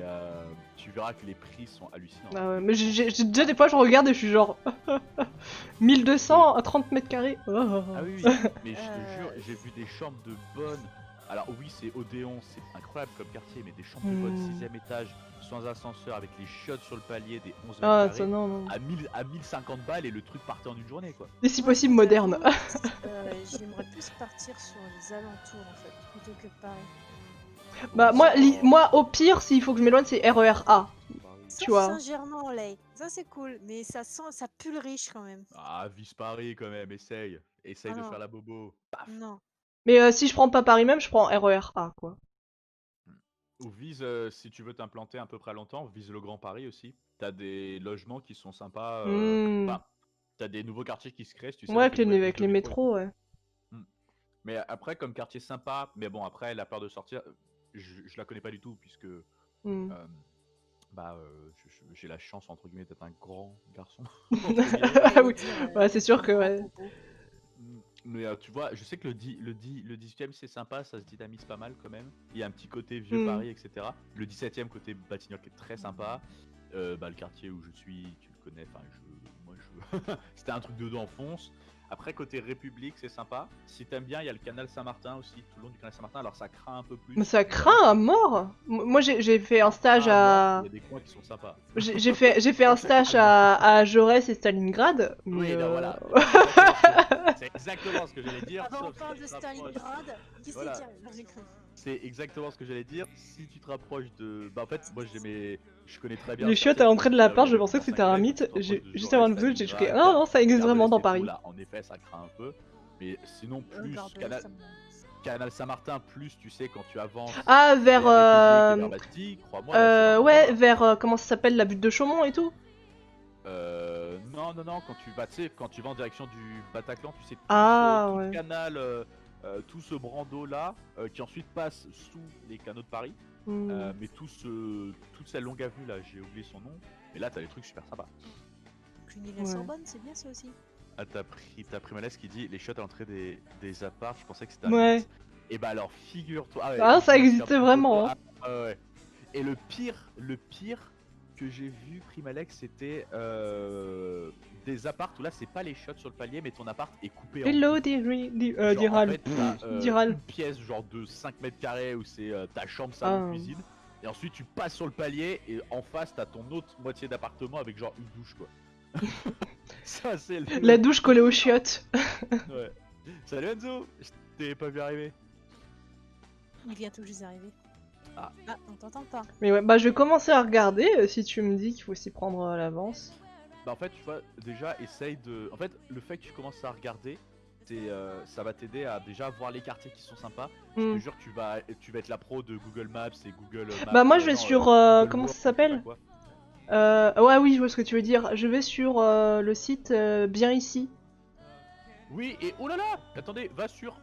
tu verras que les prix sont hallucinants. Ah ouais, mais j'ai déjà des fois je regarde et je suis genre 1200 à 30 mètres carrés. Oh. Ah oui, oui. Mais je te jure, j'ai vu des chambres de bonne. Alors oui, c'est Odéon, c'est incroyable comme quartier, mais des chambres de bonne 6ème étage, sans ascenseur, avec les chiottes sur le palier, des 11 mètres Ah carrés, ça non non. à 1050 balles et le truc partait en une journée quoi. Et si possible moderne. J'aimerais plus partir sur les alentours en fait, plutôt que Paris. Bah moi au pire s'il faut que je m'éloigne c'est RER A. Tu vois. Saint-Germain-en-Laye, ça c'est cool, mais ça pue le riche quand même. Ah, vise Paris quand même, essaye Ah de non. faire la bobo. Paf. Non. Mais si je prends pas Paris même je prends RER A quoi. Ou vise, si tu veux t'implanter à peu près longtemps, vise le Grand Paris aussi. T'as des logements qui sont sympas. Enfin, t'as des nouveaux quartiers qui se créent, tu sais. Ouais, avec avec les métros, ouais. Mais après, comme quartier sympa, mais bon, après, la peur de sortir, je la connais pas du tout, puisque j'ai la chance, entre guillemets, d'être un grand garçon. Ah oui, ouais, c'est sûr que ouais. Mais tu vois, je sais que le 18e c'est sympa, ça se dynamise pas mal quand même. Il y a un petit côté vieux Paris, etc. Le 17e côté Batignolles qui est très sympa. Le quartier où je suis, tu le connais, enfin c'était un truc de dos en fonce. Après côté République c'est sympa. Si t'aimes bien, il y a le canal Saint-Martin aussi, tout le long du canal Saint-Martin, alors ça craint un peu plus. Mais ça craint à mort. Moi j'ai fait un stage Il y à... a des coins qui sont sympas. J'ai fait un stage à Jaurès et Stalingrad. Mais Oui, non, voilà. C'est exactement ce que j'allais dire. Avant, on sauf parle si de tu te rapproches- Stalingrad. Qui c'est Voilà. qui arrive? Non, j'ai cru. C'est exactement ce que j'allais dire. Si tu te rapproches de. Bah, en fait, moi je connais très bien. les ce chiottes quartier, à parce l'entrée que de c'est la là où part, il y je avait pensais mon que c'était un collègue, mythe. donc tu te rapproches de Juste avant Jaurès, le truc, j'ai cru Stalingrad, ah non, ça existe Gare de vraiment dans l'Est et tout, Paris. là, en effet, ça craint un peu. Mais sinon, plus Gare de Canal, l'Est, ça me- Canal Saint-Martin, plus tu sais, quand tu avances Ah, vers... vers République et vers Bastille, crois-moi, là, c'est vraiment ouais, sympa. vers... comment ça s'appelle, la butte de Chaumont et tout. Non, quand tu vas, tu sais, quand tu vas en direction du Bataclan, tu sais, Ah, tout ouais. le canal, tout ce brando là, qui ensuite passe sous les canaux de Paris, Hmm. mais toute cette longue avenue là, j'ai oublié son nom, mais là t'as des trucs super sympas. Cluny-la-Sorbonne, c'est bien ça aussi. Ah, t'as pris Malaise qui dit les shots à l'entrée des apparts, je pensais que c'était un Ouais. mythe. Et bah alors figure-toi. Ouais, Ah, ça je me suis existait un peu vraiment, photo- ouais. Et le pire que j'ai vu Primalex, c'était des apparts où là c'est pas les shots sur le palier, mais ton appart est coupé en Hello, deux. Genre, en Diral. fait, t'as Diral. une pièce genre de 5 mètres carrés où c'est ta chambre, Ah. salon, cuisine. Et ensuite tu passes sur le palier et en face t'as ton autre moitié d'appartement avec genre une douche quoi. Ça c'est La douche collée aux chiottes. Ouais. Salut Enzo, je t'ai pas vu arriver. Il vient tout juste d'arriver. Ah. On t'entend pas. Mais ouais, bah je vais commencer à regarder si tu me dis qu'il faut s'y prendre à l'avance. Bah en fait tu vois déjà essaye de. En fait le fait que tu commences à regarder, ça va t'aider à déjà voir les quartiers qui sont sympas. Je Hmm. te jure tu vas être la pro de Google Maps et Google Maps. Bah moi je vais sur... Google comment World, ça s'appelle? quoi. Ouais, oui, je vois ce que tu veux dire. Je vais sur le site Bien Ici. Oui et oh là là. Attendez, va sur.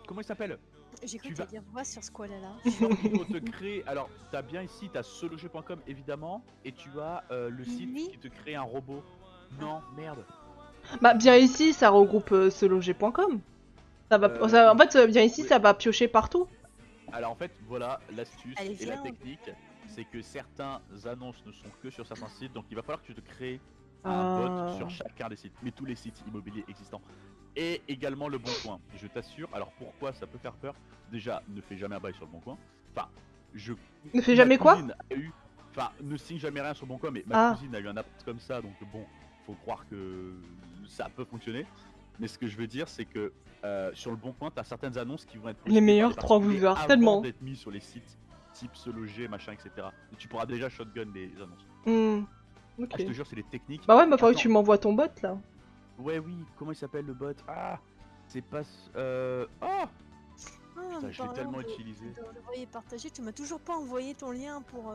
Comment il s'appelle? J'ai cru Tu te vas- dire, va sur ce là. Il faut te créer. Alors, t'as bien ici, t'as seloger.com évidemment, et tu as le site Oui. qui te crée un robot. Non, merde. Bah Bien Ici, ça regroupe seloger.com. Ça va... Euh, en fait, Bien Ici, oui. ça va piocher partout. Alors en fait, voilà l'astuce Allez, et la viens. technique, c'est que certains annonces ne sont que sur certains sites, donc il va falloir que tu te crées un Ah. bot sur chacun des sites, mais tous les sites immobiliers existants. Et également le Bon Coin. Je t'assure, alors pourquoi ça peut faire peur? Déjà, ne fais jamais un bail sur le Bon Coin. Enfin, Ne fais ma jamais quoi? cousine a eu... Enfin, ne signe jamais rien sur le Bon Coin, mais Ah. ma cousine a eu un appart comme ça, donc bon, faut croire que ça peut fonctionner. Mais ce que je veux dire, c'est que sur le Bon Coin, t'as certaines annonces qui vont être postées Les par meilleurs des 3 particuliers Woozers, avant tellement. d'être mis sur les sites type se loger, machin, etc. Et tu pourras déjà shotgun les annonces. Hmm. Ah, Ok. je te jure, c'est des techniques. Bah ouais, bah faudrait que Attends. tu m'envoies ton bot là. Ouais, oui, comment il s'appelle le bot? Ah, c'est pas. Oh, Ah, putain, mais je l'ai parlant tellement de- utilisé. de envoyer et partager, tu m'as toujours pas envoyé ton lien pour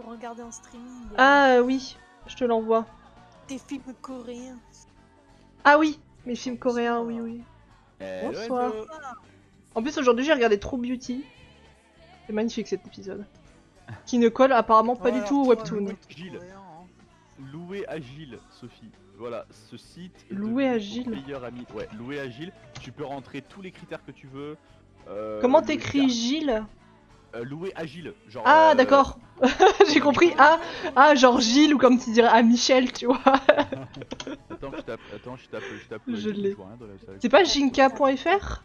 regarder en streaming Ah oui, je te l'envoie. tes films coréens. Ah oui, mes films coréens, oui, oui. Hello, Bonsoir. Enzo. En plus, aujourd'hui, j'ai regardé True Beauty. C'est magnifique cet épisode. Qui ne colle apparemment pas du tout au webtoon. Gilles. Loué Agile, Sophie. Voilà, ce site est Loué devenu Agile. ton meilleur ami. Ouais, Loué Agile. Tu peux rentrer tous les critères que tu veux. Comment le t'écris Gilles? Loué Agile. Genre. Ah, d'accord. J'ai compris. Ah, genre Gilles ou comme tu dirais à Michel, tu vois. Attends, je tape. Je l'ai. vois rien dans la salle. C'est pas jinka.fr?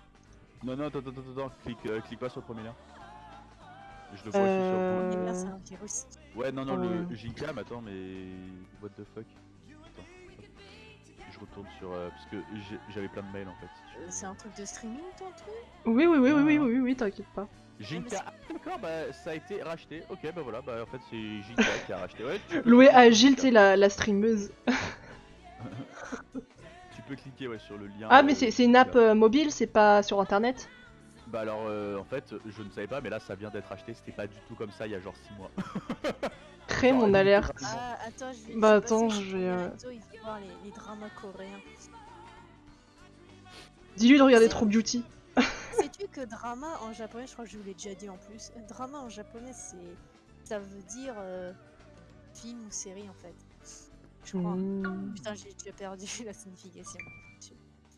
Non, attends, clique pas sur le premier lien. Je le vois aussi sur le Et Euh... là, c'est un virus. Ouais, non, Ouais. le J-Cam, attends, mais. What the fuck? Attends, je retourne sur. Parce que j'avais plein de mails en fait. C'est un truc de streaming, ton truc? Oui, t'inquiète pas. Jinka, ah, d'accord, bah ça a été racheté. Ok, bah voilà, bah en fait c'est Jinka qui a racheté. Ouais, tu peux Loué cliquer sur Agile, le tu sais, lien. la streameuse. Tu peux cliquer ouais, sur le lien. Ah, mais c'est une app Jinka. mobile, c'est pas sur internet? Bah alors, en fait, je ne savais pas, mais là ça vient d'être acheté. C'était pas du tout comme ça il y a genre 6 mois. Crée Genre, mon elle est alerte. totalement- Ah, attends, je vais. Bah, je attends, passe je vais, Enzo, il veut voir les dramas coréens. Dis-lui de regarder True Beauty. Sais-tu que drama en japonais, je crois que je vous l'ai déjà dit en plus, drama en japonais ça veut dire film ou série en fait. Je crois. Hmm. Putain, j'ai déjà perdu la signification.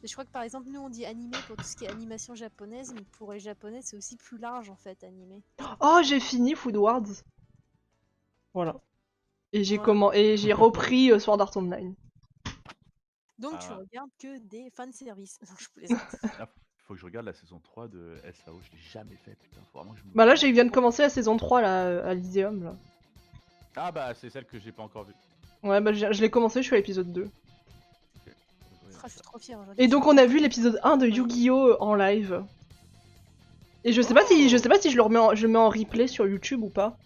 Et je crois que par exemple, nous on dit animé pour tout ce qui est animation japonaise, mais pour les japonais c'est aussi plus large en fait, animé. Oh, j'ai fini Food Wars. Voilà. Et j'ai Voilà. et j'ai repris Sword Art Online. Donc tu Ah. regardes que des fanservices. Non, je plaisante. Ah, faut que je regarde la saison 3 de SAO, je l'ai jamais fait, putain. Faut vraiment que je me... Bah là, je viens de commencer la saison 3 là, à l'Iseum là. Ah bah c'est celle que j'ai pas encore vue. Ouais, bah je l'ai commencé, je suis à l'épisode 2. Ah, je suis trop fière aujourd'hui. Et donc on a vu l'épisode 1 de Yu-Gi-Oh en live. Et je sais pas si je le mets en replay sur YouTube ou pas.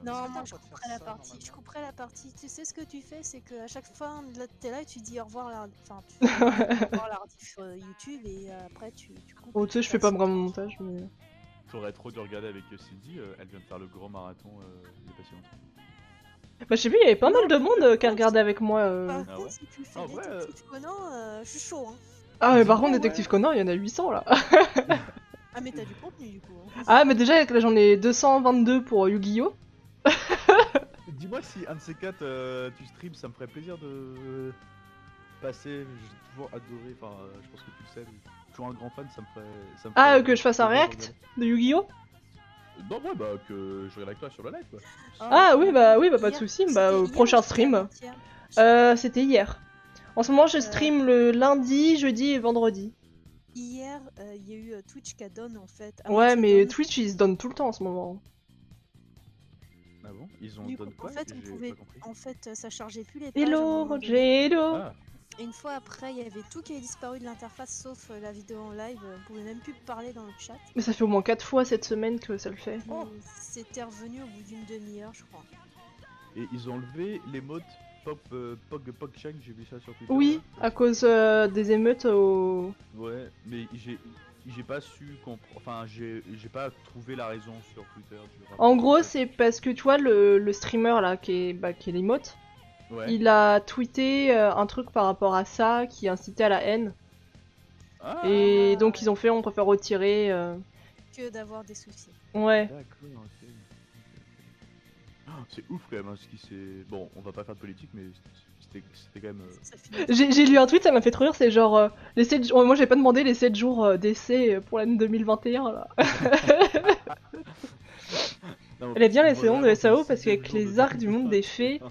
Non, Est-ce que moi t'as je pas de couperai faire la ça, partie. normalement Je couperai la partie. Tu sais ce que tu fais, c'est qu'à chaque fin de t'es là et tu dis au revoir à la... Enfin, tu dis au revoir à la rediff YouTube et après tu coupes. Oh, et tu sais, tu je fais passes pas au vraiment temps. montage, mais. T'aurais trop dû regarder avec Cindy, elle vient de faire le grand marathon il y a pas si longtemps. Bah, je sais plus, il y avait pas mal de monde qui a non, regardé avec moi. Par Ah contre, ouais si tu fais Ah ouais, Détective Conan, je suis chaud. Hein. Ah, mais par Dis-moi, contre, Détective ouais. Conan, il y en a 800 là. Ah, mais t'as du contenu du coup. Hein. Ah, mais déjà, là, j'en ai 222 pour Yu-Gi-Oh! Dis-moi si un de ces quatre tu streams, ça me ferait plaisir de passer. J'ai toujours adoré, enfin je pense que tu le sais, mais je suis toujours un grand fan, ça me ferait. Ah, que je fasse un plaisir de react de Yu-Gi-Oh! Non, ouais, bah que je regarde avec toi sur le live quoi. Ah, oui, bah, pas de Hier, soucis. c'était Bah, au hier prochain ou c'était stream. avant-hier C'était hier. En ce moment, je stream le lundi, jeudi et vendredi. Hier, il y a eu Twitch qui a donné en fait. à Ouais, moitié mais down. Twitch, ils se donnent tout le temps en ce moment. Ah bon Ils ont Du coup, donné en quoi fait, J'ai on pouvait... pas compris. en fait, ça chargeait plus les pages. à un Hello, moment Roger, donné. hello! Ah, Et une fois après, il y avait tout qui avait disparu de l'interface sauf la vidéo en live. On pouvait même plus parler dans le chat. Mais ça fait au moins 4 fois cette semaine que ça le fait. Et c'était revenu au bout d'une demi-heure, je crois. et ils ont enlevé les modes Pog Chang, j'ai vu ça sur Twitter. Oui, là. à cause des émeutes au... Ouais, mais j'ai pas su enfin j'ai pas trouvé la raison sur Twitter. En gros, c'est parce que tu vois, le streamer là, qui est l'emote, Ouais. il a tweeté un truc par rapport à ça qui incitait à la haine. Ah, Et donc ils ont fait, on préfère retirer. Que d'avoir des soucis. Ouais. d'accord, ok. Oh, c'est ouf quand même hein, ce qui s'est. Bon, on va pas faire de politique, mais c'était quand même. Ça finit. J'ai lu un tweet, ça m'a fait trop rire, c'est genre les 7 jours... Moi j'ai pas demandé les 7 jours d'essai pour l'année 2021 là. Non, Elle est bien tu les vois saisons de vraiment SAO que parce c'est qu'avec le jour les de arcs du monde des 2021, fées, quoi.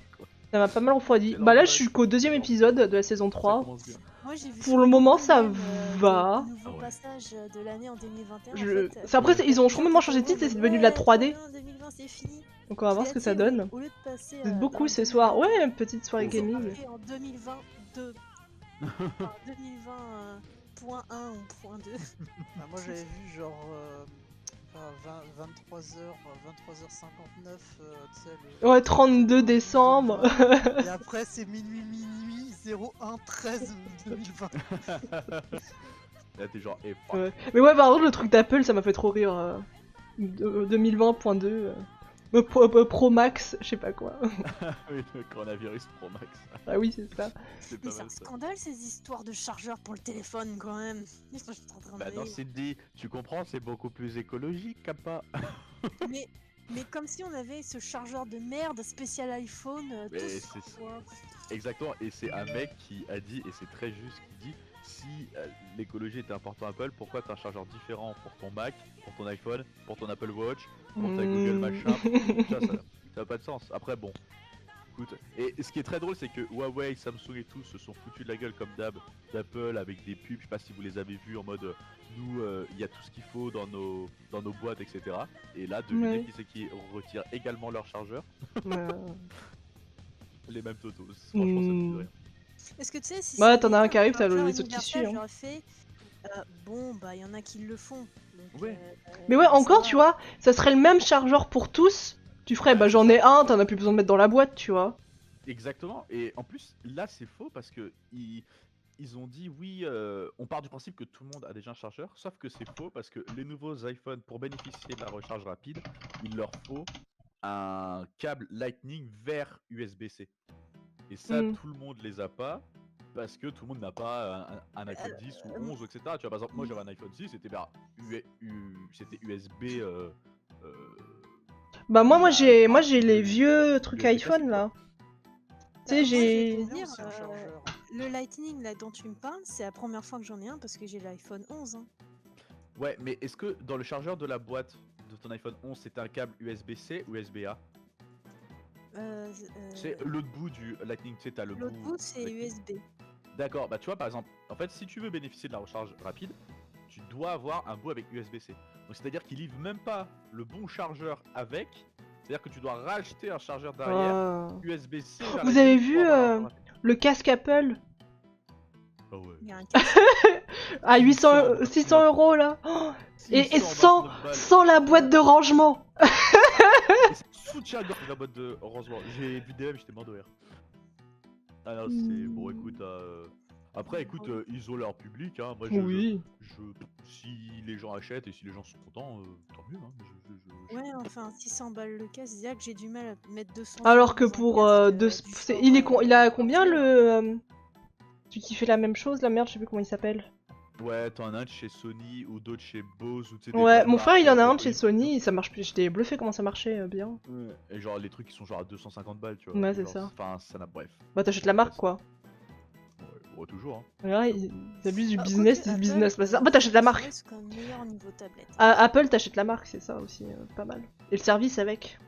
ça m'a pas mal refroidi. C'est Bah là normal, je suis qu'au deuxième c'est épisode normal. de la saison Ça 3. commence bien. Moi, j'ai vu Pour le moment, ça même, va. de nouveaux Ah ouais. passages de l'année en 2021. Je- En fait, c'est après, il y a ils ont des gens complètement qui changé de étaient titre et c'est en devenu mode, de la ouais, 3D. trop bien, 2020 c'est fini. Donc on va voir Puis ce que là, ça tu sais, donne. Au lieu de passer C'est dans beaucoup ce 2021, soir. Ouais, une petite soirée ils ont gaming. marqué en 2022. Enfin, 2020.1 ou .2. Bah, moi j'avais vu genre 23h59, tu sais, Ouais, 32 décembre. 2020. Et après c'est minuit 01 13 2020. Là t'es genre, eh fuck. Ouais. Mais ouais, par contre, le truc d'Apple, ça m'a fait trop rire. 2020.2. Pro Max, je sais pas quoi. Oui, le coronavirus Pro Max. Ah oui, c'est ça. C'est Mais pas c'est un mal ça. scandale ces histoires de chargeurs pour le téléphone quand même. Ils sont juste en train de Bah non, rire. Cindy, tu comprends, c'est beaucoup plus écologique, Kappa. Mais comme si on avait ce chargeur de merde spécial iPhone. Mais Tous c'est- quoi. Exactement, et c'est un mec qui a dit, et c'est très juste, qui dit si l'écologie était important à Apple, pourquoi t'as un chargeur différent pour ton Mac, pour ton iPhone, pour ton Apple Watch, pour ta Google machin, ça a pas de sens. Après bon, écoute, et ce qui est très drôle c'est que Huawei, Samsung et tout se sont foutus de la gueule comme d'hab d'Apple avec des pubs, je sais pas si vous les avez vus en mode nous il y a tout ce qu'il faut dans nos boîtes etc. Et là devinez Ouais. qui c'est qui retire également leur chargeur, les mêmes totos. Franchement ça me fait rire. Est-ce que tu sais si Ouais, ça t'en avait as un été qui arrive, t'as chargeur les autres qui universel, suivent, hein. j'aurais fait, bon bah il y en a qui le font. Donc, Ouais. Mais ouais, ça encore, va. tu vois, ça serait le même chargeur pour tous. Tu ferais, bah j'en ai un, t'en as plus besoin de mettre dans la boîte, tu vois. Exactement, et en plus là c'est faux parce que ils ont dit oui, on part du principe que tout le monde a déjà un chargeur, sauf que c'est faux parce que les nouveaux iPhones, pour bénéficier de la recharge rapide, il leur faut un câble Lightning vers USB-C. Et ça, Mm. tout le monde les a pas parce que tout le monde n'a pas un iPhone 10 ou 11 ou etc. Tu vois, par exemple, moi j'avais un iPhone 6, c'était c'était USB. Bah moi Bah, j'ai les vieux trucs USB iPhone classique, là. Bah, Tu sais, moi, j'ai... je vais te Combien dire, c'est un chargeur? le Lightning là dont tu me parles, c'est la première fois que j'en ai un parce que j'ai l'iPhone 11. Hein. Ouais, mais est-ce que dans le chargeur de la boîte de ton iPhone 11, c'est un câble USB-C ou USB-A? C'est l'autre bout du Lightning, tu sais, t'as le bout. L'autre bout c'est Lightning. USB. D'accord, bah tu vois, par exemple, en fait, si tu veux bénéficier de la recharge rapide, tu dois avoir un bout avec USB-C. Donc c'est-à-dire qu'il livre même pas le bon chargeur avec. C'est-à-dire que tu dois racheter un chargeur derrière Ah. USB-C. vers Vous Lightning avez pour vu avoir la recharge rapide. le casque Apple Ah ouais. Il y a un casque. à 600 600 € là oh, et 629 balles. sans la boîte de rangement. Et ça soutient gorge la boîte de rangement. J'ai vu des mêmes, j'étais mort de rire. Ah non, c'est bon, écoute. Après, écoute, ils ont leur public. Hein. Moi, Oui. si les gens achètent et si les gens sont contents, tant mieux. Hein. Ouais, enfin 600 balles le casque, c'est là que j'ai du mal à mettre 200. Alors que dans un pour casque, deux- du c'est- sport, il a combien gratuit. le celui qui fait la même chose, la merde, je sais plus comment il s'appelle. Ouais, t'en as un de chez Sony ou d'autres chez Bose ou tu sais. Des Ouais, bonnes mon frère il marques, en a un de de chez haut Sony, et ça marche plus. J'étais bluffé comment ça marchait bien. Ouais. Et genre les trucs qui sont genre à 250 balles, tu vois. Ouais, c'est Genre, ça. Enfin, ça n'a bref. Bah t'achètes la marque quoi. Ouais, toujours. Hein. Ouais, ils abusent du Ah, business, quoique, du business. Apple, Bah t'achètes la c'est marque. vrai, c'est quand même meilleur niveau tablette. Apple t'achètes la marque, c'est ça aussi, pas mal. Et le service avec.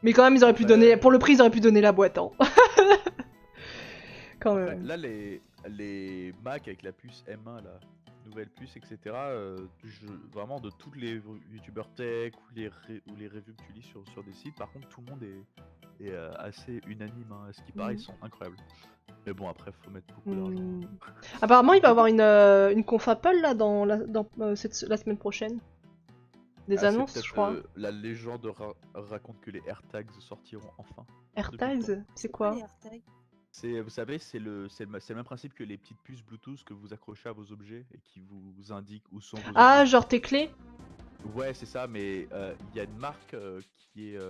Mais quand même ils auraient pu Ouais. donner, pour le prix ils auraient pu donner la boîte hein. Quand Après, même. là, les Mac avec la puce M1, la nouvelle puce, etc. Vraiment de toutes les youtubeurs tech ou les reviews que tu lis sur des sites, par contre, tout le monde est assez unanime. Hein. À ce qui paraît, ils sont incroyables. Mais bon, après, faut mettre beaucoup d'argent. Hmm. Apparemment il va y avoir une conf Apple là dans la semaine prochaine. Des Ah, c'est annonces peut-être, je crois. la légende raconte que les AirTags sortiront enfin. AirTags, c'est quoi? Les AirTags. Vous savez, c'est le même principe que les petites puces Bluetooth que vous accrochez à vos objets et qui vous indiquent où sont vos Ah, objets. genre tes clés? Ouais, c'est ça, mais il y a une marque qui a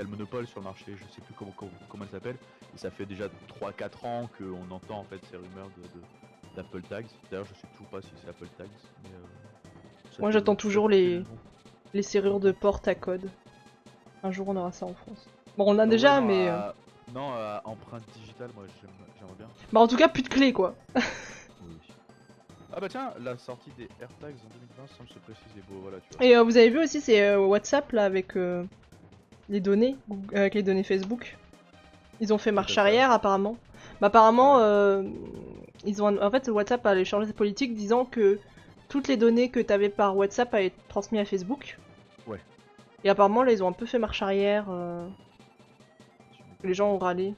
le monopole sur le marché, je sais plus comment elle s'appelle, et ça fait déjà 3-4 ans qu'on entend en fait ces rumeurs d'Apple Tags. D'ailleurs, je sais toujours pas si c'est Apple Tags, mais ça Moi fait- j'attends ça toujours fait les longtemps. serrures de porte à code. Un jour on aura ça en France. Bon on a Ouais, déjà non, mais... Non, empreinte digitale, moi j'aimerais bien. Bah en tout cas plus de clés quoi. Oui. Ah bah tiens, la sortie des AirTags en 2020 semble se préciser. Bon voilà, tu vois. Et vous avez vu aussi c'est WhatsApp là avec les données, avec les données Facebook. Ils ont fait marche ça. arrière apparemment. Bah apparemment Ah ils ont en fait WhatsApp a changé sa politique disant que toutes les données que t'avais par WhatsApp allaient être transmises à Facebook. Ouais. Et apparemment là ils ont un peu fait marche arrière. Les gens ont râlé.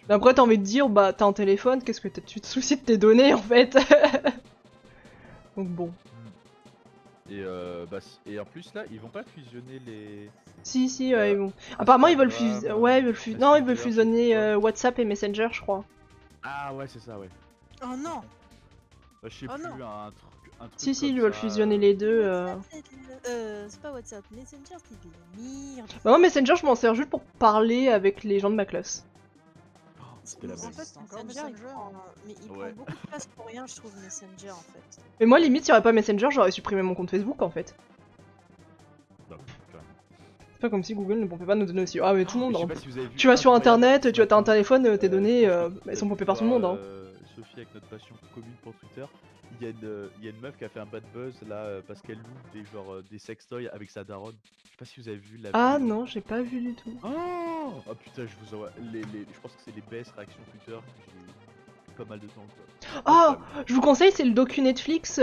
Mais après t'as envie de dire bah t'as un téléphone, qu'est-ce que tu te soucies de tes données en fait. Donc bon. Et en plus là, ils vont pas fusionner les. Si ils vont. Apparemment ils veulent Instagram, fusionner. Ouais, non ils veulent Messenger, fusionner je sais pas. WhatsApp et Messenger je crois. Ah ouais, c'est ça, ouais. Oh non. Je sais Oh plus, non. un truc Si comme ils veulent ça, fusionner les deux. C'est pas WhatsApp, Messenger, c'est de la merde. Bah moi Messenger je m'en sers juste pour parler avec les gens de ma classe. Oh, c'était la En base. fait, C'est encore Messenger, Messenger. il Ouais. prend beaucoup de place pour rien, je trouve, Messenger, en fait. Mais moi limite s'il y aurait pas Messenger j'aurais supprimé mon compte Facebook en fait. Bah, carrément. C'est pas comme si Google ne pouvait pas nous donner aussi. Ah mais tout le monde. Je sais hein. pas si vous avez vu, Tu vas sur incroyable, internet, ce tu as un matin, téléphone, tes je données, pense que elles t'as sont dû popées par tout le voir, monde. Hein. Sophie, avec notre passion commune pour Twitter, il y a une meuf qui a fait un bad buzz là parce qu'elle loue des sextoys avec sa daronne. Je sais pas si vous avez vu la Ah vidéo. non, j'ai pas vu du tout. Oh putain, je vous envoie je pense que c'est les best réactions Twitter que j'ai eu pas mal de temps quoi. Oh, Incroyable. je vous conseille, c'est le docu Netflix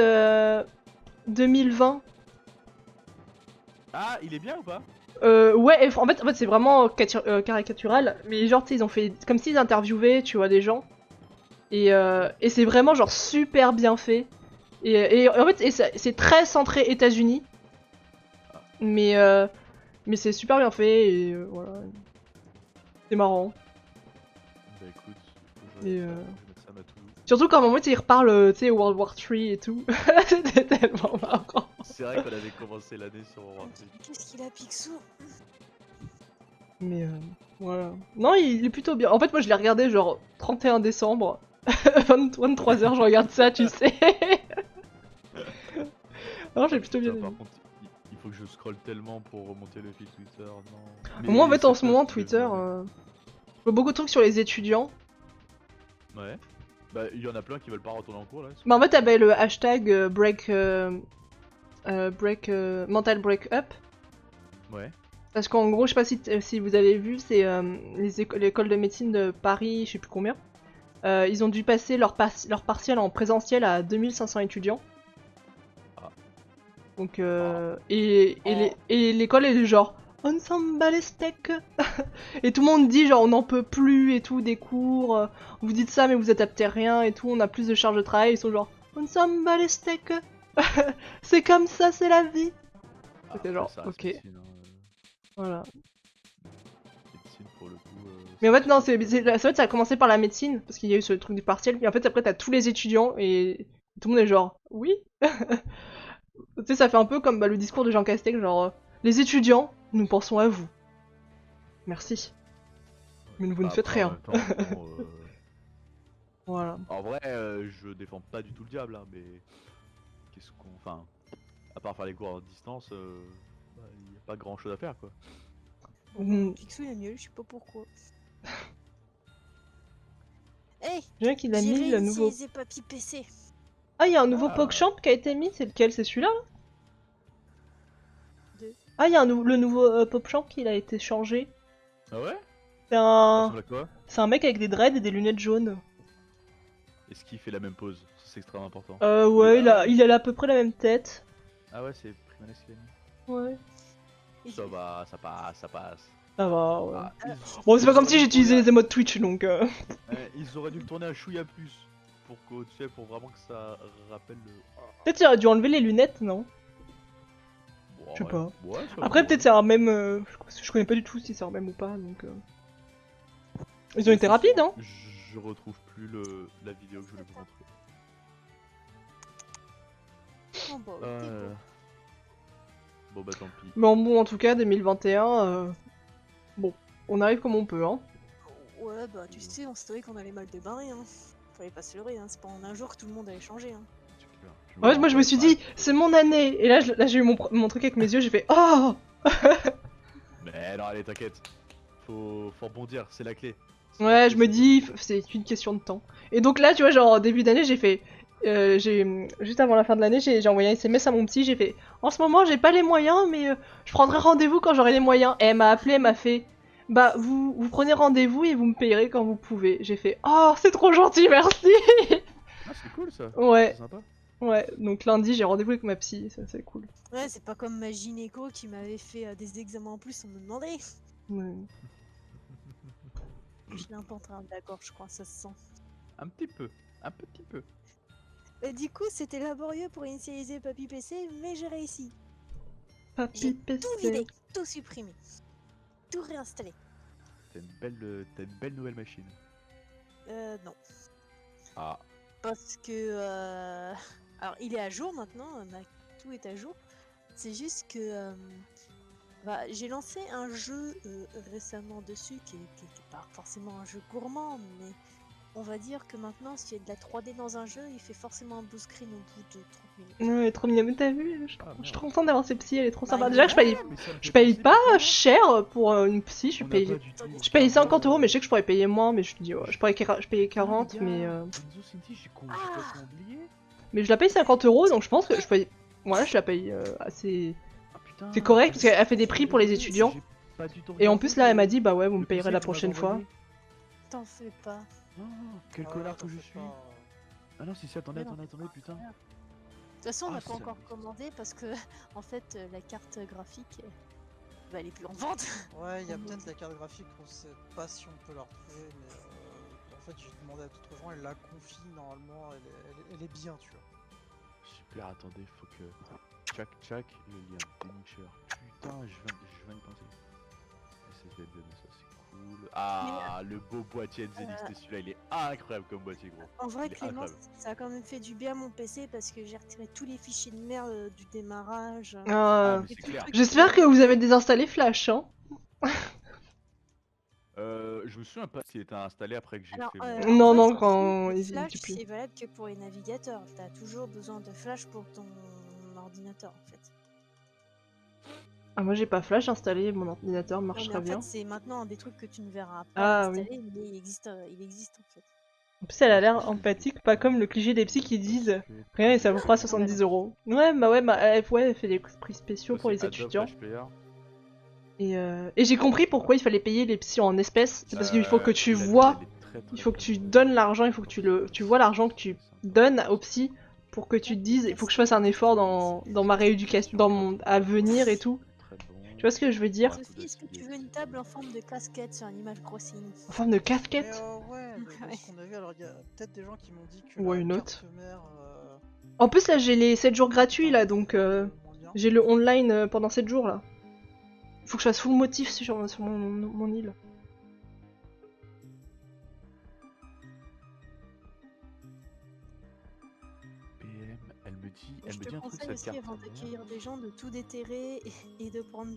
2020. Ah, il est bien ou pas? Ouais, en fait c'est vraiment caricatural, mais genre, tu sais, ils ont fait comme s'ils interviewaient, tu vois, des gens. Et c'est vraiment, genre, super bien fait. Et en fait, c'est très centré États-Unis. Mais c'est super bien fait, et voilà. C'est marrant. Bah écoute, faut que je Et, regarde ça, je vais mettre ça à ma to-do. Surtout quand à un moment, tu sais, ils reparlent, tu sais, World War 3 et tout. C'était tellement marrant. C'est vrai qu'on avait commencé l'année sur World War III. Qu'est-ce qu'il a, Picsou? Mais voilà. Non, il est plutôt bien. En fait, moi, je l'ai regardé genre 31 décembre. 23h, je regarde ça, tu sais. Non, j'ai plutôt bien Putain, aimé. par contre, il faut que je scrolle tellement pour remonter le fil Twitter. Non. Moi, en fait, en ce certains moment, trucs Twitter, de- vois beaucoup de trucs sur les étudiants. Ouais. Bah, il y en a plein qui veulent pas retourner en cours là. Bah en fait, t'avais le hashtag mental break up. Ouais. Parce qu'en gros, je sais pas si vous avez vu, c'est l'école de médecine de Paris, je sais plus combien. Ils ont dû passer leur partiel en présentiel à 2500 étudiants. Ah. Donc, et l'école est genre, on s'en bat les steaks. Et tout le monde dit genre, on n'en peut plus et tout, des cours. Vous dites ça, mais vous adaptez rien et tout, on a plus de charge de travail. Ils sont genre, on s'en bat les steaks. C'est comme ça, c'est la vie. C'était genre, ça reste ok. médecine, hein, Voilà. médecine pour le coup. Mais en fait, non, ça a commencé par la médecine, parce qu'il y a eu ce truc du partiel, puis en fait, après, t'as tous les étudiants, et tout le monde est genre, oui. Tu sais, ça fait un peu comme le discours de Jean Castex, genre, les étudiants, nous pensons à vous. Merci. Mais vous ne faites Après, en rien. même temps, bon, Voilà. en vrai, je défends pas du tout le diable, hein, mais qu'est-ce qu'on. Enfin, à part faire les cours à distance, il n'y a pas grand chose à faire quoi. Picsou il est mieux, je sais pas pourquoi. Hey, J'ai vu qu'il a j'ai mis le nouveau. réinitialisé Papy PC. Ah, il y a un nouveau Ah. PogChamp qui a été mis, c'est lequel? C'est celui-là? Deux. Ah, il y a le nouveau PogChamp qui a été changé. Ah ouais? C'est Ça un... ressemble à quoi? C'est un mec avec des dreads et des lunettes jaunes. Est-ce qu'il fait la même pose? Ça, c'est extrêmement important. Ouais, il a à peu près la même tête. Ah ouais, c'est Primanes qui l'a mis. Ouais. Ça va, ça passe, ça passe. Ça va, ouais. Ah, Bon, c'est pas ils comme auraient si dû j'utilisais le les emotes Twitch, donc... Ouais, ils auraient dû le tourner à chouïa plus. Pour que, tu sais, pour vraiment que ça rappelle le. Peut-être qu'il aurait dû enlever les lunettes, non? Bon, Je sais ouais. pas. Ouais, ça Après, va, peut-être ouais. c'est un même... Je connais pas du tout si c'est un même ou pas, donc... Ils ont été rapides, hein? Je retrouve plus la vidéo que je voulais vous montrer. Oh, bah, Ah, t'es beau. Bon bah tant pis. Bon, en tout cas, 2021... Bon, on arrive comme on peut, hein. Ouais, bah tu sais, on savait qu'on allait mal démarrer, hein. Fallait pas se leurrer, hein. C'est pas en un jour que tout le monde allait changer, hein. C'est clair. En fait, moi, je me suis dit, c'est mon année! Et là, j'ai eu mon truc avec mes yeux, j'ai fait, oh! Mais non, allez, t'inquiète. Faut rebondir, c'est la clé. Ouais, je me dis, c'est une question de temps. Et donc là, tu vois, genre, début d'année, j'ai fait... juste avant la fin de l'année, j'ai envoyé un SMS à mon psy, j'ai fait « En ce moment, j'ai pas les moyens, mais je prendrai rendez-vous quand j'aurai les moyens. » Et elle m'a appelé, elle m'a fait « Bah, vous prenez rendez-vous et vous me payerez quand vous pouvez. » J'ai fait « Oh, c'est trop gentil, merci !» Ah, c'est cool ça. Ouais, C'est sympa. ouais. Donc lundi, j'ai rendez-vous avec ma psy, ça c'est cool. Ouais, c'est pas comme ma gynéco qui m'avait fait des examens en plus sans me demander. Ouais. Je l'ai un peu en train d'accord, je crois, ça se sent. Un petit peu. Un petit peu. Et du coup, c'était laborieux pour initialiser Papy PC, mais j'ai réussi. Papy J'ai tout PC. vidé, tout supprimé, tout réinstallé. T'as une belle nouvelle machine. Non. Ah. Parce que... Alors, il est à jour maintenant, tout est à jour. C'est juste que... bah, j'ai lancé un jeu récemment dessus, qui est pas forcément un jeu gourmand, mais on va dire que maintenant, s'il y a de la 3D dans un jeu, il fait forcément un blue screen au bout de 30 minutes. Ouais, trop mignon, mais t'as vu? Je suis trop contente d'avoir ces psys, elle est trop Bah, sympa. il Déjà est que je paye pas cher pour une psy, je paye 50 €, mais je sais que je pourrais payer moins, mais je te dis, ouais, je payais 40, mais mais je la paye 50 €, donc je pense que je paye... Ouais, je la paye assez... C'est correct, parce qu'elle fait des prix pour les étudiants. Et en plus, là, elle m'a dit, bah ouais, vous me payerez la prochaine fois. T'en fais pas. Oh, quel connard que je suis. Ah non, si, attendez, putain. De toute façon, on n'a pas encore commandé parce que, en fait, la carte graphique, bah, elle est plus en vente. Ouais, il y a peut-être la carte graphique, on sait pas si on peut la retrouver, mais en fait, j'ai demandé à d'autres gens, elle la confie, normalement, elle est bien, tu vois. Super, attendez, faut que. Tchac, le lien, Punisher. Putain, je viens de penser. SSD, mais ça c'est cool. Ah, le beau boîtier de Zenith, c'était celui-là, il est incroyable comme boîtier, gros. En vrai, Il est Clément, incroyable. ça a quand même fait du bien à mon PC parce que j'ai retiré tous les fichiers de merde du démarrage. Ah, mais c'est clair. j'espère que vous avez désinstallé Flash, hein. Je me souviens pas s'il était installé après que j'ai Alors, fait en mon... Non, fait, non, quand le ils Flash, étaient plus. c'est valable que pour les navigateurs. T'as toujours besoin de Flash pour ton ordinateur, en fait. Ah, moi j'ai pas Flash installé, mon ordinateur Non, marche mais très en bien. fait, c'est maintenant un des trucs que tu ne verras pas Ah oui. installé, mais il existe en fait. En plus, elle a Parce l'air que je- empathique, pas comme le cliché des psys qui disent Parce rien et ça que- vous fera 70 €. Ouais, elle fait des prix spéciaux Ça, pour c'est les Adobe étudiants. Flash Player. Et j'ai compris pourquoi il fallait payer les psys en espèces. C'est parce qu'il faut que tu La vois, nouvelle, elle est très, il très faut que bonne. tu donnes l'argent, il faut que tu vois l'argent que tu donnes au psy pour que tu te dises, il faut que je fasse un effort dans ma rééducation, dans mon avenir et tout. Très bon. Tu vois ce que je veux dire? Sophie, est-ce que tu veux une table en forme de casquette sur Animal Crossing? En forme de Mais casquette. ouais, de Ouais. ce qu'on a vu, alors il y a peut-être des gens qui m'ont dit que Why la not? carte mère En plus, là, j'ai les 7 jours était gratuits, un là, peu donc moins bien. j'ai le online pendant 7 jours, là. Faut que je fasse full motif sur mon île. PM, elle me dit, Je te un truc conseille cette aussi, carte. avant d'accueillir des gens, de tout déterrer et de prendre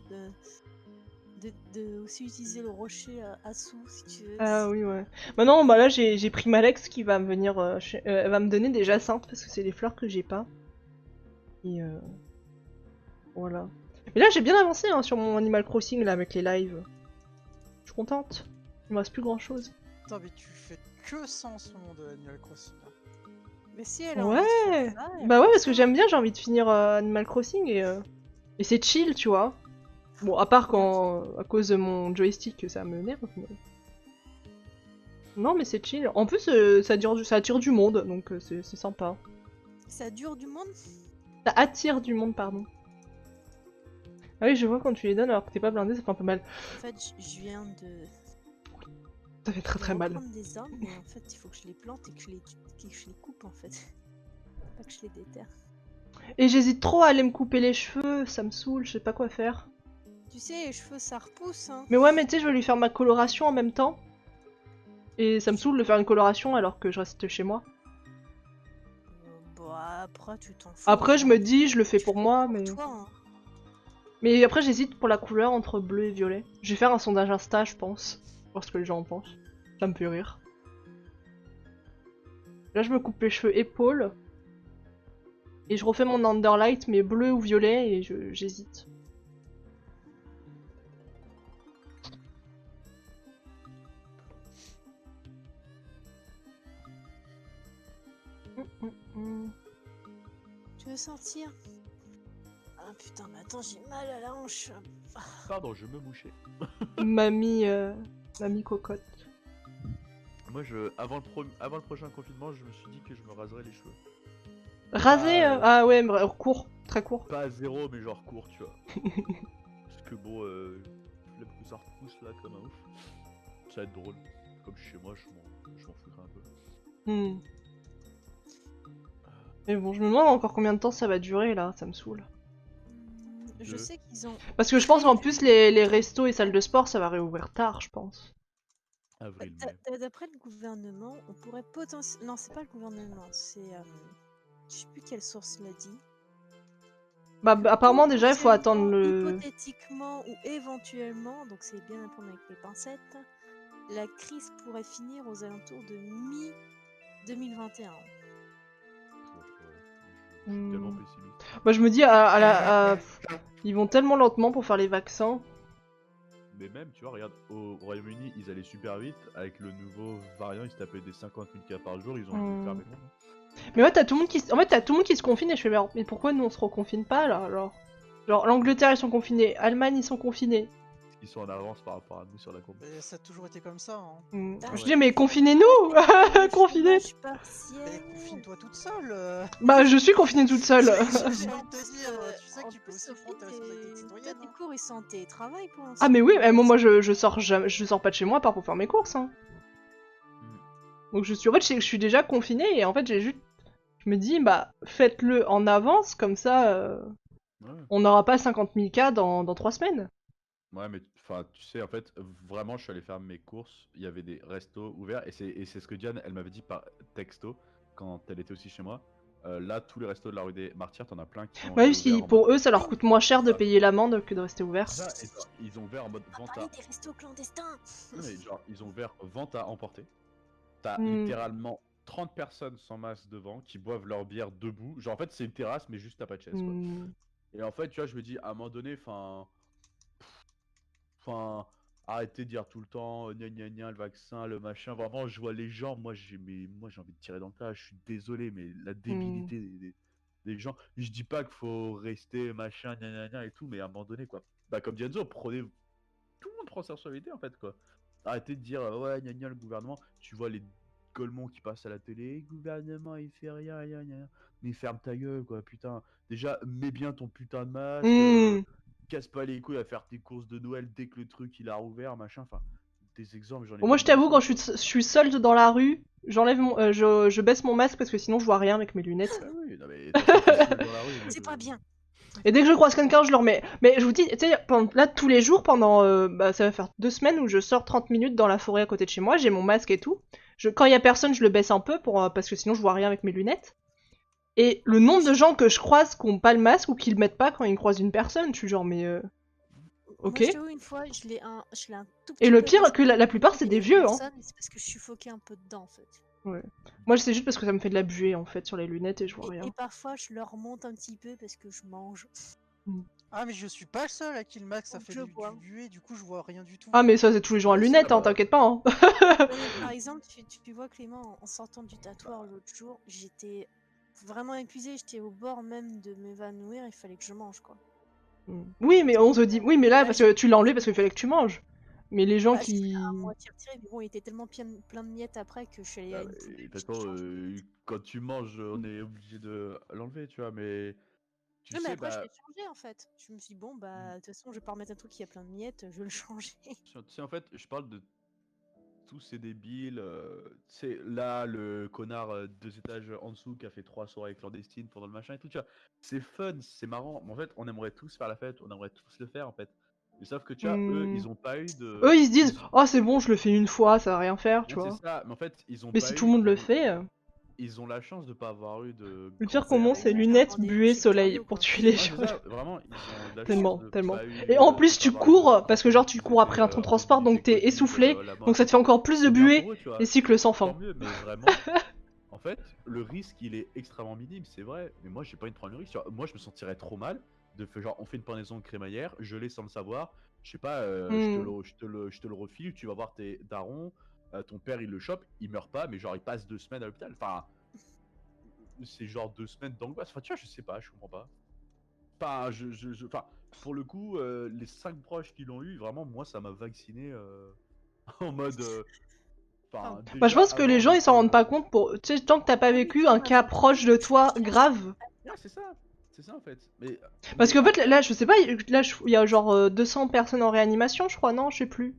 de aussi utiliser le rocher à sous si tu veux. Ah oui, ouais. Bah non, bah là, j'ai pris Malex qui va me venir. Elle va me donner des jacinthes parce que c'est des fleurs que j'ai pas. Et voilà. Mais là, j'ai bien avancé hein, sur mon Animal Crossing là avec les lives. Je suis contente. Il me reste plus grand chose. Attends, mais tu fais que ça en ce moment de Animal Crossing. Hein. Mais si elle a Ouais. envie de faire ça, elle Bah ouais, fait parce que ça. j'aime bien, j'ai envie de finir Animal Crossing et c'est chill, tu vois. Bon, à part quand à cause de mon joystick, ça me nerve. Mais... Non, mais c'est chill. En plus, ça attire du monde, donc c'est sympa. Ça dure du monde. Ça attire du monde, pardon. Ah oui, je vois quand tu les donnes alors que t'es pas blindé, ça fait un peu mal. En fait, je viens de Ça fait très très mal. reprendre des arbres, mais en fait, il faut que je les plante et que je les coupe en fait. Pas que je les déterre. Et j'hésite trop à aller me couper les cheveux, ça me saoule, je sais pas quoi faire. Tu sais, les cheveux ça repousse, hein. Mais ouais, mais tu sais, je vais lui faire ma coloration en même temps. Et ça me saoule de faire une coloration alors que je reste chez moi. Bah, après, tu t'en fous. Après, je hein. me dis, je le fais Tu pour fais moi, pour mais... toi, hein. Mais après, j'hésite pour la couleur entre bleu et violet. Je vais faire un sondage Insta, je pense. Voir ce que les gens en pensent. Ça me fait rire. Là, je me coupe les cheveux épaules. Et je refais mon underlight, mais bleu ou violet, et j'hésite. Tu veux sortir? Ah putain, mais attends, j'ai mal à la hanche. Pardon, je me mouchais. Mamie, mamie cocotte. Moi, avant le prochain confinement, je me suis dit que je me raserais les cheveux. Rasé, ah ouais, mais court, très court. Pas à zéro, mais genre court, tu vois. Parce que bon, la pousse ça repousse là comme un ouf. Ça va être drôle. Comme je suis chez moi, je m'en foutrais un peu. Hmm. Mais bon, je me demande encore combien de temps ça va durer là, ça me saoule. Je Deux. sais qu'ils ont. Parce que je pense qu'en plus les restos et salles de sport ça va réouvrir tard, je pense. Avril, mai. D'après le gouvernement, on pourrait potentiellement. Non, c'est pas le gouvernement, c'est. Je sais plus quelle source l'a dit. Bah apparemment déjà il faut attendre Potentiellement, le... hypothétiquement ou éventuellement, donc c'est bien à prendre avec les pincettes, la crise pourrait finir aux alentours de mi-2021. Je suis tellement Hmm. pessimiste. Moi je me dis, ils vont tellement lentement pour faire les vaccins. Mais même, tu vois, regarde, au Royaume-Uni, ils allaient super vite. Avec le nouveau variant, ils se tapaient des 50 000 cas par jour. Ils ont dû fermer le monde. Mais ouais, t'as tout le monde qui se confine et je fais, mais pourquoi nous on se reconfine pas là alors? Genre l'Angleterre ils sont confinés, Allemagne ils sont confinés. Ils sont en avance par rapport à nous sur la courbe. Mais ça a toujours été comme ça. Hein. Ah Je ouais. dis mais confinez-nous. Confinez. Chômage partiel. Mais confine-toi toute seule. Bah je suis confinée toute seule. J'ai Mais envie en de te plus, dire, tu sais en que tu peux plus, aussi Sophie, prendre tes responsabilités de toi, citoyenne. tes Hein. cours ils sont en télétravail pour l'instant. Ah mais oui, moi je sors jamais, je sors pas de chez moi à part pour faire mes courses. Hein. Donc je suis je suis déjà confinée et en fait je me dis bah faites-le en avance comme ça Ouais. on n'aura pas 50 000 cas dans 3 semaines. Ouais, mais enfin, tu sais, en fait, vraiment, je suis allé faire mes courses. Il y avait des restos ouverts. Et c'est ce que Diane, elle m'avait dit par texto quand elle était aussi chez moi. Là, tous les restos de la rue des Martyrs, t'en as plein qui ont Ouais, réouvert si en pour mode- eux ça leur coûte moins cher de payer l'amende que de rester ouvert. Ça, et genre, ils ont ouvert en mode On va vente à. parler des restos clandestins. Non, mais genre, ils ont ouvert vente à emporter. T'as Hmm. littéralement 30 personnes sans masque devant qui boivent leur bière debout. Genre, en fait, c'est une terrasse, mais juste t'as pas de chaise, quoi. Hmm. Et en fait, tu vois, je me dis, à un moment donné, enfin, Enfin, arrêtez de dire tout le temps, gna gna gna, le vaccin, le machin. Vraiment, je vois les gens, moi j'ai envie de tirer dans le tas. Je suis désolé, mais la débilité des gens. Je dis pas qu'il faut rester machin, gna gna gna et tout, mais à un moment donné, quoi. Bah, comme dit Enzo, tout le monde prend sa responsabilité en fait, quoi. Arrêtez de dire, ouais, gna gna, le gouvernement. Tu vois les Golemont qui passent à la télé, gouvernement, il fait rien, gna gna gna. Mais ferme ta gueule, quoi, putain. Déjà, mets bien ton putain de masque. Hmm. Casse pas les couilles à faire tes courses de Noël dès que le truc il a rouvert, machin. Enfin, des exemples, j'en ai Bon, moi, des je t'avoue, quand milliers, je suis seule dans la rue, je baisse mon masque parce que sinon je vois rien avec mes lunettes. Bah oui, non mais de toute façon, t'es seul dans la rue. Donc, C'est pas bien. Et dès que je croise quelqu'un, je le remets. Mais je vous dis, tu sais, là, tous les jours, pendant, bah, ça va faire 2 semaines où je sors 30 minutes dans la forêt à côté de chez moi, j'ai mon masque et tout. Quand il y a personne, je le baisse un peu parce que sinon je vois rien avec mes lunettes. Et le nombre de gens que je croise qui ont pas le masque ou qui le mettent pas quand ils croisent une personne, je suis genre, mais ok. Moi, je t'avoue, une fois, je l'ai un tout Et petit le peu pire, baissé que la plupart, c'est et des vieux, hein. personne, mais c'est parce que je suffoquais un peu dedans, en fait. Moi, c'est juste parce que ça me fait de la buée, en fait, sur les lunettes et je vois Et rien. parfois, je le remonte un petit peu parce que je mange. Ah, mais je suis pas le seul à qui le max ça Donc fait je du vois. buée, du coup je vois rien du tout. Ah, mais ça, c'est tous les gens à Ouais, lunettes, ça hein, va. t'inquiète pas, hein. Ouais, mais par exemple, tu vois Clément, en sortant du tatoueur l'autre jour, j'étais vraiment épuisée, j'étais au bord même de m'évanouir, il fallait que je mange, quoi. Oui, mais on se dit, oui, mais là, Là, parce que tu l'as enlevé parce qu'il fallait que tu manges. Mais les gens Bah, je l'ai qui. à moitié retiré, mais bon, il était tellement plein de miettes après que je suis allée à Bah, une mais, poubelle. de toute puis façon, j'ai changé. quand tu manges, on est obligé de l'enlever, tu vois, mais tu Oui, mais sais, après, je bah, l'ai changé en fait. Je me suis dit, bon, bah, de toute façon, je vais pas remettre un truc qui a plein de miettes, je vais le changer. tu sais, en fait, je parle de tous ces débiles. C'est là le connard 2 étages en dessous qui a fait 3 soirées clandestines pendant le machin et tout. Tu vois, c'est fun, c'est marrant. Mais en fait, on aimerait tous faire la fête, on aimerait tous le faire en fait. Mais sauf que tu vois, eux, ils ont pas eu de. Eux, ils se disent, oh, c'est bon, je le fais une fois, ça va rien faire, tu Ouais, c'est vois. ça. Mais en fait, ils ont Mais pas si tout le eu. monde le fait. Ils ont la chance de pas avoir eu de Le pire grand-père. commun, Bah, c'est imagine un lunettes, rendez-vous buée, chez le soleil cardio, pour quoi. tuer les Ouais, gens. c'est ça. Vraiment, ils ont de la chance Tellement, de tellement. pas eu, Et en de plus, pas tu avoir eu de cours, parce que grand-père genre, qui tu les cours ait après fait un ton transport, donc indemniser t'es Covid, essoufflé, la mort et donc ça tout. te fait encore plus de C'est bien buée, pour eux, tu vois. les cycles sans Tant fin. mieux, mais vraiment, en fait, le risque il est extrêmement minime, c'est vrai. Mais moi, j'ai pas envie de prendre le risque. Tu vois. Moi, je me sentirais trop mal de faire genre, on fait une pendaison de crémaillère, je l'ai sans le savoir. Je sais pas, je te le refile, tu vas voir tes darons, ton père il le chope, il meurt pas, mais genre il passe 2 semaines à l'hôpital. Enfin, c'est genre 2 semaines d'angoisse. Enfin, tu vois, je sais pas, je comprends pas. Enfin, enfin, pour le coup, les 5 proches qui l'ont eu, vraiment, moi, ça m'a vacciné en mode. Enfin, Bah, je déjà pense que les avant gens, ils s'en rendent pas d'être. compte tu sais, tant que t'as pas Ah oui, vécu ça un m'a cas fait proche de peur, toi, je cherchais. grave. Ouais, c'est ça en fait. Mais, Parce mais qu'en fait, après, là, je sais pas, là, il y a genre 200 personnes en réanimation, je crois, non, je sais plus.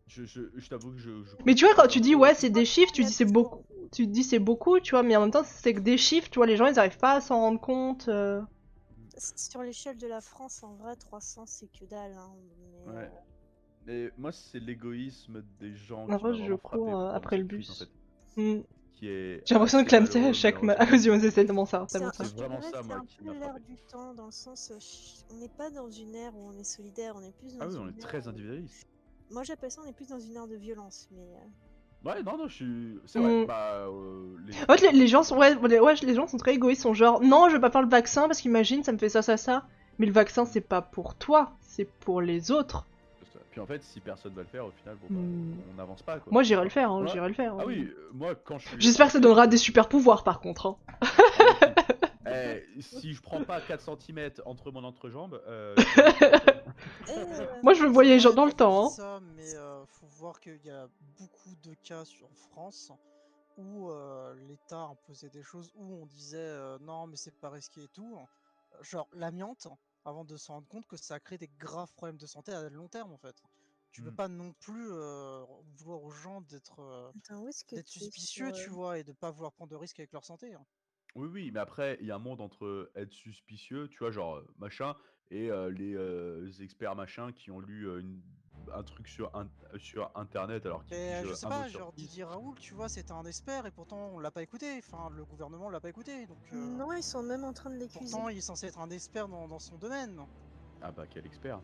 je t'avoue que je Mais tu connais vois, pas quand tu dis, l'info. ouais, c'est des chiffres, tu dis c'est beaucoup. Tu te dis c'est beaucoup, tu vois, mais en même temps, c'est que des chiffres, tu vois, les gens, ils arrivent pas à s'en rendre compte. Sur l'échelle de la France, en vrai, 300, c'est que dalle. Hein, mais, Ouais. Mais moi, c'est l'égoïme des gens En qui vrai, m'a je vraiment frappé cours pendant après le cette crise en bus. fait. Hmm. Qui est J'ai l'impression de assez clamser à malheureux, chaque à malheureusement. yeux, c'est tellement ça, c'est tellement ça. je te vraiment dirais ça, que c'est moi, un qui peu m'a l'air frappé. du temps, dans le sens, on n'est pas dans une ère où on est solidaire, on est plus dans Ah oui, une on est ère très où- individualiste. Moi, j'appelle ça, on est plus dans une ère de violence, mais... Ouais, non, je suis. C'est vrai, Hmm. bah. En fait, les gens sont, les gens sont très égoïstes, sont genre, non, je vais pas faire le vaccin parce qu'imagine, ça me fait ça. Mais le vaccin, c'est pas pour toi, c'est pour les autres. Puis en fait, si personne va le faire, au final, bon, bah, on n'avance pas quoi. Moi, j'irai le faire, hein, Moi- j'irai le faire. Ah hein. oui, moi, quand je suis. J'espère que ça donnera des super pouvoirs, par contre. Hein. Ah, bah, écoute, si je prends pas 4 cm entre mon entrejambe, Moi, je veux C'est voyager vrai, dans le tu dis temps. Hein. ça, mais faut voir qu'il y a beaucoup de cas en France où l'État imposait des choses, où on disait non, mais c'est pas risqué et tout. Genre l'amiante, avant de se rendre compte que ça crée des graves problèmes de santé à long terme en fait. Tu peux Hmm. pas non plus vouloir aux gens d'être Attends, où est-ce que tu es suspicieux, tu vois, et de pas vouloir prendre de risques avec leur santé. Hein. Oui, mais après, il y a un monde entre être suspicieux, tu vois, genre machin, et les experts machin qui ont lu un truc sur internet alors qu'ils Mais pigent je sais un mot pas, sur genre 10. Didier Raoult, tu vois, c'était un expert et pourtant on l'a pas écouté. Enfin, le gouvernement l'a pas écouté, donc Non, ils sont même en train de l'accuser. pourtant il est censé être un expert dans son domaine. Ah bah, quel expert!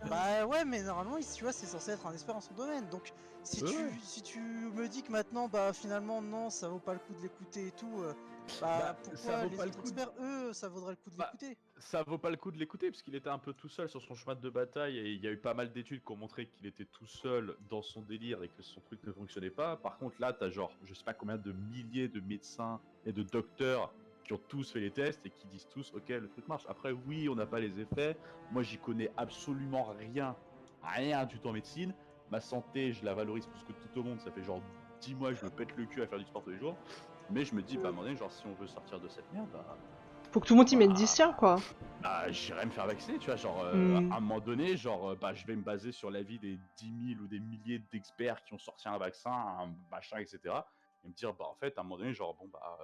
Bah ouais, mais normalement, tu vois, c'est censé être un expert en son domaine. Donc, si Ouais. si tu me dis que maintenant, bah finalement, non, ça vaut pas le coup de l'écouter et tout, Bah, ça pourquoi vaut les pas le autres coup de- experts, eux, ça vaudrait le coup de Bah, l'écouter? ça vaut pas le coup de l'écouter parce qu'il était un peu tout seul sur son chemin de bataille et il y a eu pas mal d'études qui ont montré qu'il était tout seul dans son délire et que son truc ne fonctionnait pas. Par contre, là, t'as genre, je sais pas combien de milliers de médecins et de docteurs qui ont tous fait les tests et qui disent tous, ok, le truc marche. Après, oui, on n'a pas les effets. Moi, j'y connais absolument rien du tout en médecine. Ma santé, je la valorise plus que tout au monde. Ça fait genre 10 mois que je me pète le cul à faire du sport tous les jours. Mais je me dis, bah, à un moment donné, genre, si on veut sortir de cette merde, Faut que tout le monde y mette du bah, sien, quoi. j'irai me faire vacciner, tu vois, genre, Hmm. à un moment donné, genre, bah, je vais me baser sur l'avis des 10 000 ou des milliers d'experts qui ont sorti un vaccin, un machin, etc. Et me dire, bah, en fait, à un moment donné, genre, bon, bah,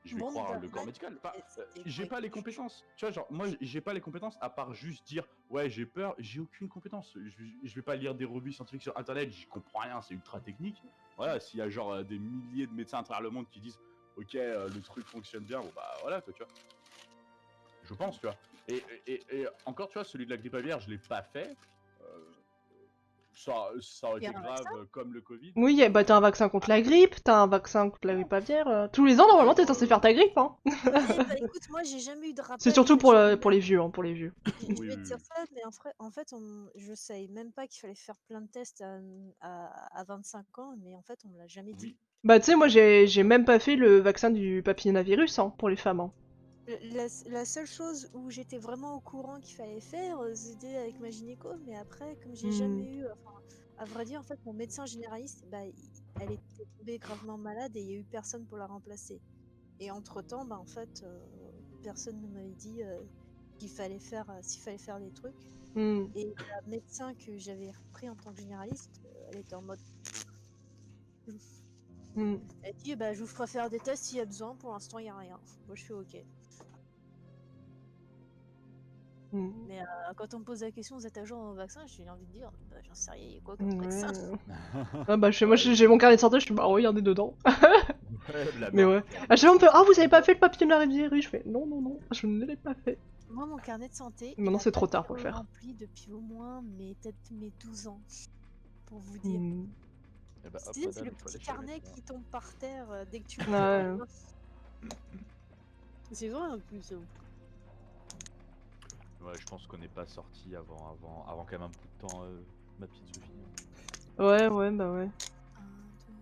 je vais Bon, croire le corps Darman, médical. Enfin, c'était j'ai quoi pas les comme chouchou? compétences, tu vois, genre, moi, j'ai pas les compétences à part juste dire, ouais, j'ai peur, j'ai aucune compétence. Je vais pas lire des revues scientifiques sur internet, j'y comprends rien, c'est ultra technique. Voilà, s'il y a genre des milliers de médecins à travers le monde qui disent, ok, le truc fonctionne bien, bon, bah, voilà, quoi, tu vois. Je pense, tu vois. Et encore, tu vois, celui de la grippe aviaire, je l'ai pas fait. Euh, ça aurait Il y été a un grave vaccin? comme le Covid. Oui, bah t'as un vaccin contre la grippe, t'as un vaccin contre la grippe aviaire. Tous les ans, Tu normalement, sais, t'es genre, censé faire ta grippe, hein. Eh bah écoute, moi j'ai jamais eu de C'est rappel, surtout je savais pour même, les vieux, hein, pour les vieux. je oui, vais oui, te dire oui. ça, mais en fait, je savais même pas qu'il fallait faire plein de tests à 25 ans, mais en fait on me l'a jamais dit. Oui. Bah tu sais, moi Ok, ok, j'ai d'accord. même pas fait le vaccin du papillomavirus, hein, pour les femmes, hein. La seule chose où j'étais vraiment au courant qu'il fallait faire, c'était avec ma gynéco, mais après, comme j'ai Hmm. jamais eu, enfin, à vrai dire, en fait, mon médecin généraliste, bah, elle était tombée gravement malade et il y a eu personne pour la remplacer. Et entre-temps, bah, en fait, personne ne m'avait dit qu'il fallait faire, s'il fallait faire des trucs. Hmm. Et la médecin que j'avais pris en tant que généraliste, elle était en mode, Hmm. elle dit, bah, je vous ferai faire des tests s'il y a besoin. Pour l'instant, il n'y a rien. Moi, je fais OK. Hmm. Mais quand on me pose la question, vous êtes à jour dans le vaccin, j'ai envie de dire, bah, j'en sais rien, il y a quoi comme vaccin? Ouais. Ah bah moi Ouais, j'ai mon carnet de santé, je suis bah regardez dedans. ouais, la Mais merde. ouais. Mon carnet À de chaque fois on me fait santé, ah vous avez pas fait le papillomavirus, je fais non non non, je ne l'ai pas fait. moi, mon carnet de santé, il Maintenant a c'est pas trop tard été pour le faire. rempli depuis au moins peut-être mes 12 ans, pour vous dire. Hmm. Et bah, hop, C'est madame, le il faut petit aller chez le carnet médecin. qui tombe par terre dès que tu le Ouais. C'est vrai en plus. Ouais, je pense qu'on n'est pas sorti avant quand même un bout de temps, ma petite Sophie. Ouais ouais bah ouais. 1, 2,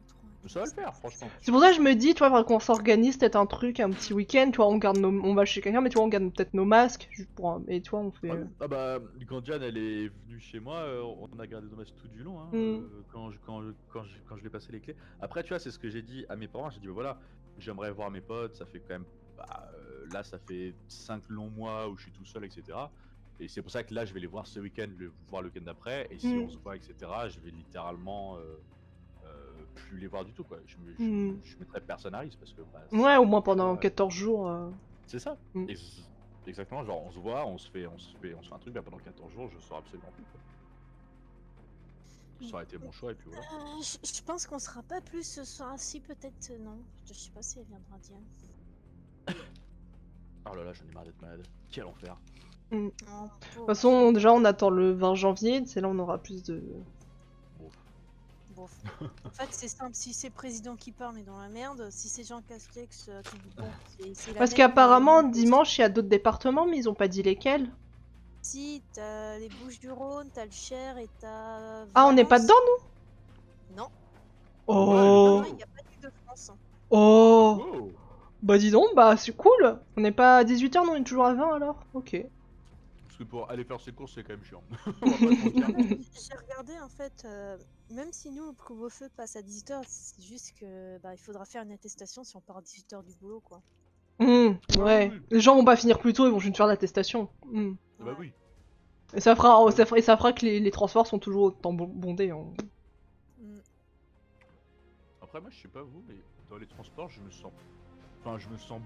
3, Mais ça va le 4, faire, franchement. C'est pour ça que je me dis, tu vois, faudrait qu'on s'organise peut-être un truc, un petit week-end, tu vois, on va chez quelqu'un, mais tu vois, on garde peut-être nos masques, juste pour et tu vois, on fait. Ah oui, ah bah, quand Diane elle est venue chez moi, on a gardé nos masques tout du long, hein, Hmm. quand je lui ai passé les clés. Après, tu vois, c'est ce que j'ai dit à mes parents, j'ai dit, bah, voilà, j'aimerais voir mes potes, ça fait quand même, bah, là, ça fait 5 longs mois où je suis tout seul, etc. Et c'est pour ça que là, je vais les voir ce week-end, voir le week-end d'après, et si Hmm. on se voit, etc., je vais littéralement plus les voir du tout, quoi. Hmm. Je mettrai personne à risque, parce que, bah, Ouais, au moins tu pendant vois, 14 jours. c'est ça. Hmm. Exactement, genre on se voit, on se fait un truc, bah pendant 14 jours, je sors absolument plus, quoi. Ça aurait été mon choix, et puis voilà. Je pense qu'on sera pas plus ce soir-ci, peut-être non. Je sais pas si elle viendra, Diane. Oh là là, j'en ai marre d'être malade. Quel enfer. Oh, De pauvre. toute façon, déjà, on attend le 20 janvier, c'est là on aura plus de. Bon. Bon. En fait, c'est simple, si c'est le président qui parle, mais dans la merde, si c'est Jean Castex, bon, c'est la Parce même, qu'apparemment, même dimanche, il y a d'autres départements, mais ils ont pas dit lesquels. Si, t'as les Bouches-du-Rhône, t'as le Cher et t'as Ah, on n'est pas Valence. dedans, nous? Non, Oh! non, il n'y a pas d'Île-de-France. Oh! Wow. Bah dis donc, bah c'est cool! On n'est pas à 18h, non, on est toujours à 20 alors? Ok. Parce que pour aller faire ses courses, c'est quand même chiant. On va pas se mentir. J'ai regardé en fait, même si nous le couvre-feu passe à 18h, c'est juste que bah, il faudra faire une attestation si on part à 18h du boulot quoi. Ouais. Oui. Les gens vont pas finir plus tôt, ils vont juste faire l'attestation. Bah oui. Et ça fera que les transports sont toujours autant bondés. Hein. Mm. Après, moi, je sais pas vous, mais dans les transports, je me sens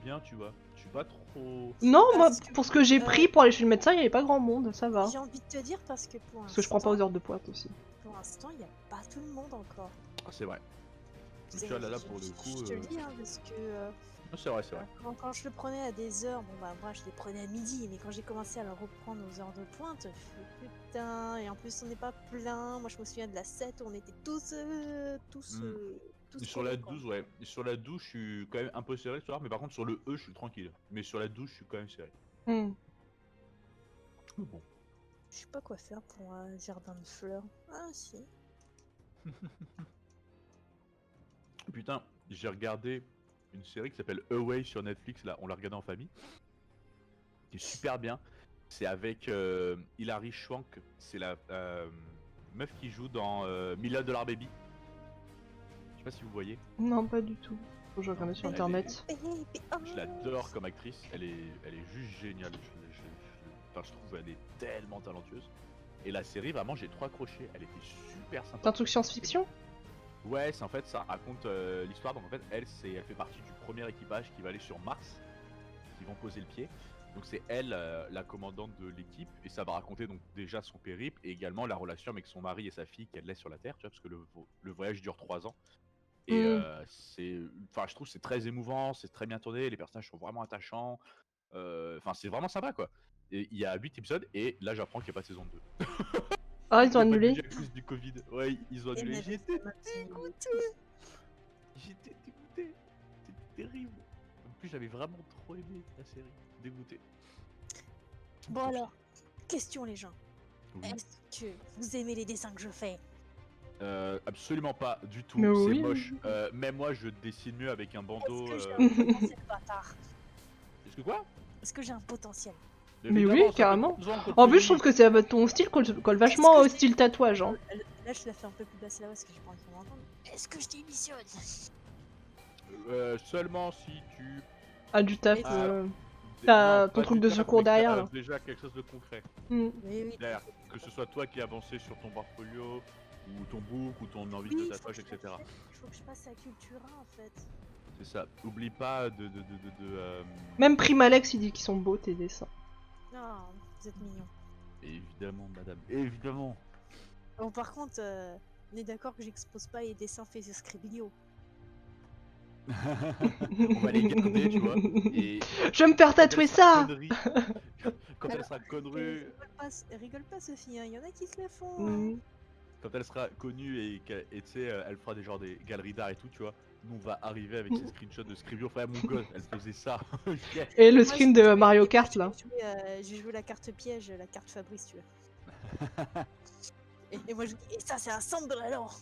bien, tu vois. Je suis pas trop. Non, moi, Parce que, pour ce que j'ai pris pour aller chez le médecin, il y avait pas grand monde, ça va. j'ai envie de te dire parce que Parce que je prends pas aux heures de pointe aussi. pour l'instant, il n'y a pas tout le monde encore. Ah, c'est vrai. Tu vois, là, pour le coup. Je te le dis, hein, parce que Non, c'est vrai, c'est vrai. Quand je le prenais à des heures, bon bah moi je les prenais à midi, mais quand j'ai commencé à le reprendre aux heures de pointe, je fais putain, et en plus on n'est pas plein. Moi je me souviens de la 7 où on était Hmm. tous Sur la collés, quoi. 12, ouais. Sur la 12, je suis quand même un peu serré ce soir, mais par contre, sur le E, je suis tranquille. Mais sur la 12, je suis quand même serré. Hmm. Mais bon. Je sais pas quoi faire pour un jardin de fleurs. Ah si. Putain, j'ai regardé une série qui s'appelle Away sur Netflix, là, on l'a regardé en famille, qui est super bien. C'est avec Hilary Swank, c'est la meuf qui joue dans $1000 Baby. Je sais pas si vous voyez. Non, pas du tout. Faut que je regarde sur Elle internet. Je l'adore comme actrice, elle est juste géniale. Enfin, je trouve elle est tellement talentueuse. Et la série, vraiment, j'ai trop accroché. Elle était super C'est un sympa. truc science-fiction? Ouais, c'est en fait, ça raconte l'histoire. Donc en fait, elle fait partie du premier équipage qui va aller sur Mars, qui vont poser le pied. Donc c'est elle, la commandante de l'équipe, et ça va raconter donc déjà son périple et également la relation avec son mari et sa fille qu'elle laisse sur la Terre, tu vois, parce que le voyage dure 3 ans. Et Hmm. enfin, je trouve que c'est très émouvant, c'est très bien tourné, les personnages sont vraiment attachants. Enfin, c'est vraiment sympa quoi. Et il y a 8 épisodes, et là j'apprends qu'il n'y a pas de saison 2. Ah, Il ils n'y ont a pas de annulé? budget à cause du Covid. Ouais, ils ont Et annulé. même J'étais ça m'a fait- dégoûté. J'étais dégoûté. C'était terrible. En plus, j'avais vraiment trop aimé la série. Dégoûté. Bon alors, question les gens. Oui. Est-ce que vous aimez les dessins que je fais? Absolument pas du tout. Mais C'est oui. moche. Même moi, je dessine mieux avec un Est-ce bandeau. que j'ai un potentiel bâtard? Est-ce que quoi? Est-ce que j'ai un potentiel? Mais Évidemment, oui, ça fait carrément. 3 ans qu'on te En le plus, je trouve dit. que ton style colle vachement Est-ce au que style tatouage. Hein. Là, je la fais un peu plus basse là parce que j'ai pas envie qu'on m'entende. Est-ce que je démissionne? Seulement si tu. Ah, du taf. Ah, T'as Non, ton pas truc du de taf, secours mais que derrière, t'as, là. déjà quelque chose de concret. Hmm. Oui, oui. Derrière, que ce soit toi qui as avancé sur ton portfolio, ou ton book, ou ton envie Oui, de tatouage, etc. Il faut que je passe à Cultura en fait. C'est ça. Oublie pas de Même Primalex, il dit qu'ils sont beaux, tes dessins. Non, vous êtes mignon. Évidemment, madame. Évidemment. Bon, par contre, on est d'accord que j'expose pas les dessins faits sur Scribblio. On va les garder, tu vois. Et Je vais me faire quand elle tatouer sera ça. connerie, quand elle sera connerie, Rigole pas, Sophie, hein. Il y en a qui se le font. Hmm. quand elle sera connue et tu sais, elle fera des genres des galeries d'art et tout, tu vois. Nous, on va arriver avec ces screenshots de Scribio. Enfin, mon gosse, elle faisait ça. Yeah. Et le Moi, screen je vais de jouer- Mario moi, Kart, je vais là. je vais jouer la carte piège, la carte Fabrice, tu vois. Et moi, je dis, et ça, c'est un centre de la lore.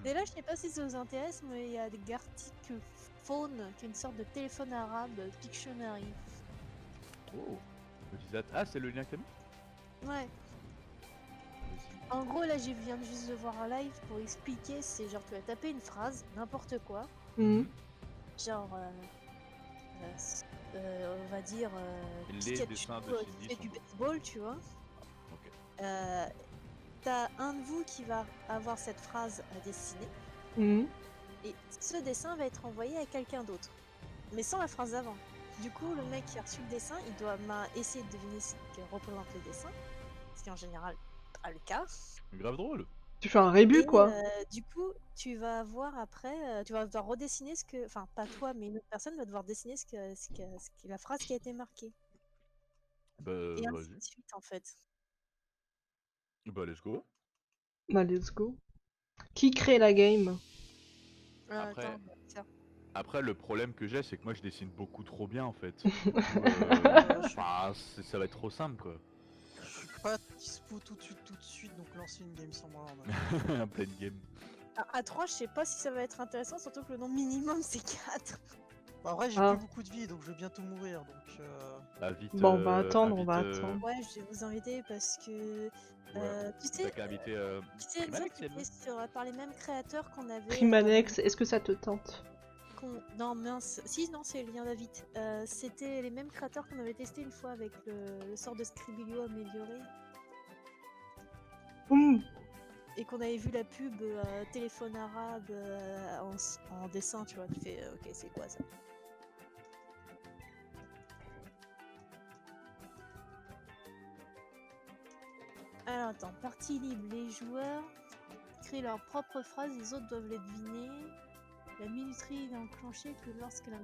Et là, je sais pas si ça vous intéresse, mais il y a des Gartic Phone, qui est une sorte de téléphone arabe, Pictionary. Oh. Ah, c'est le lien que t'as mis? Ouais. En gros, là, je viens juste de voir un live pour expliquer. C'est genre, tu vas taper une phrase, n'importe quoi. Hmm. Genre, on va dire, Les Pikachu, dessins de qui Cindy fait sont du beaux. baseball, tu vois. Ok. T'as un de vous qui va avoir cette phrase à dessiner, Hmm. et ce dessin va être envoyé à quelqu'un d'autre, mais sans la phrase d'avant. Du coup, le mec qui a reçu le dessin, il doit essayer de deviner ce que représente le dessin, ce qui est en général pas le cas. Grave drôle. Tu fais un rébut, Et quoi. du coup, tu vas voir après, tu vas devoir redessiner ce que, enfin pas toi, mais une autre personne va devoir dessiner la phrase qui a été marquée. Bah, Et ainsi vas-y. de suite en fait. Bah, let's go. Bah, let's go. Qui crée la game? Après- Attends, tiens. Après, le problème que j'ai, c'est que moi, je dessine beaucoup trop bien, en fait. Du coup, enfin, ça va être trop simple, quoi. Je suis pas dispo tout de suite, donc lancer une game sans moi. en mode. Un plein game. À 3, je sais pas si ça va être intéressant, surtout que le nombre minimum c'est 4. Bah, en vrai, j'ai Ah. plus beaucoup de vie, donc je vais bientôt mourir. Donc, Bah, vite. Bon, on va attendre, on va invite, attendre. Ouais, je vais vous inviter parce que Ouais. tu T'as sais, qu'à inviter tu sais, Primalex, ça, c'était par les mêmes créateurs qu'on avait. Primanex, est-ce que ça te tente? Non, mince. Si, non, c'est le lien David. C'était les mêmes créateurs qu'on avait testé une fois avec le sort de Scribblio amélioré. Hmm. Et qu'on avait vu la pub téléphone arabe en dessin, tu vois. Tu fais, ok, c'est quoi ça? Alors attends, partie libre, les joueurs. créent leurs propres phrases, les autres doivent les deviner. La minuterie n'est enclenchée que lorsque la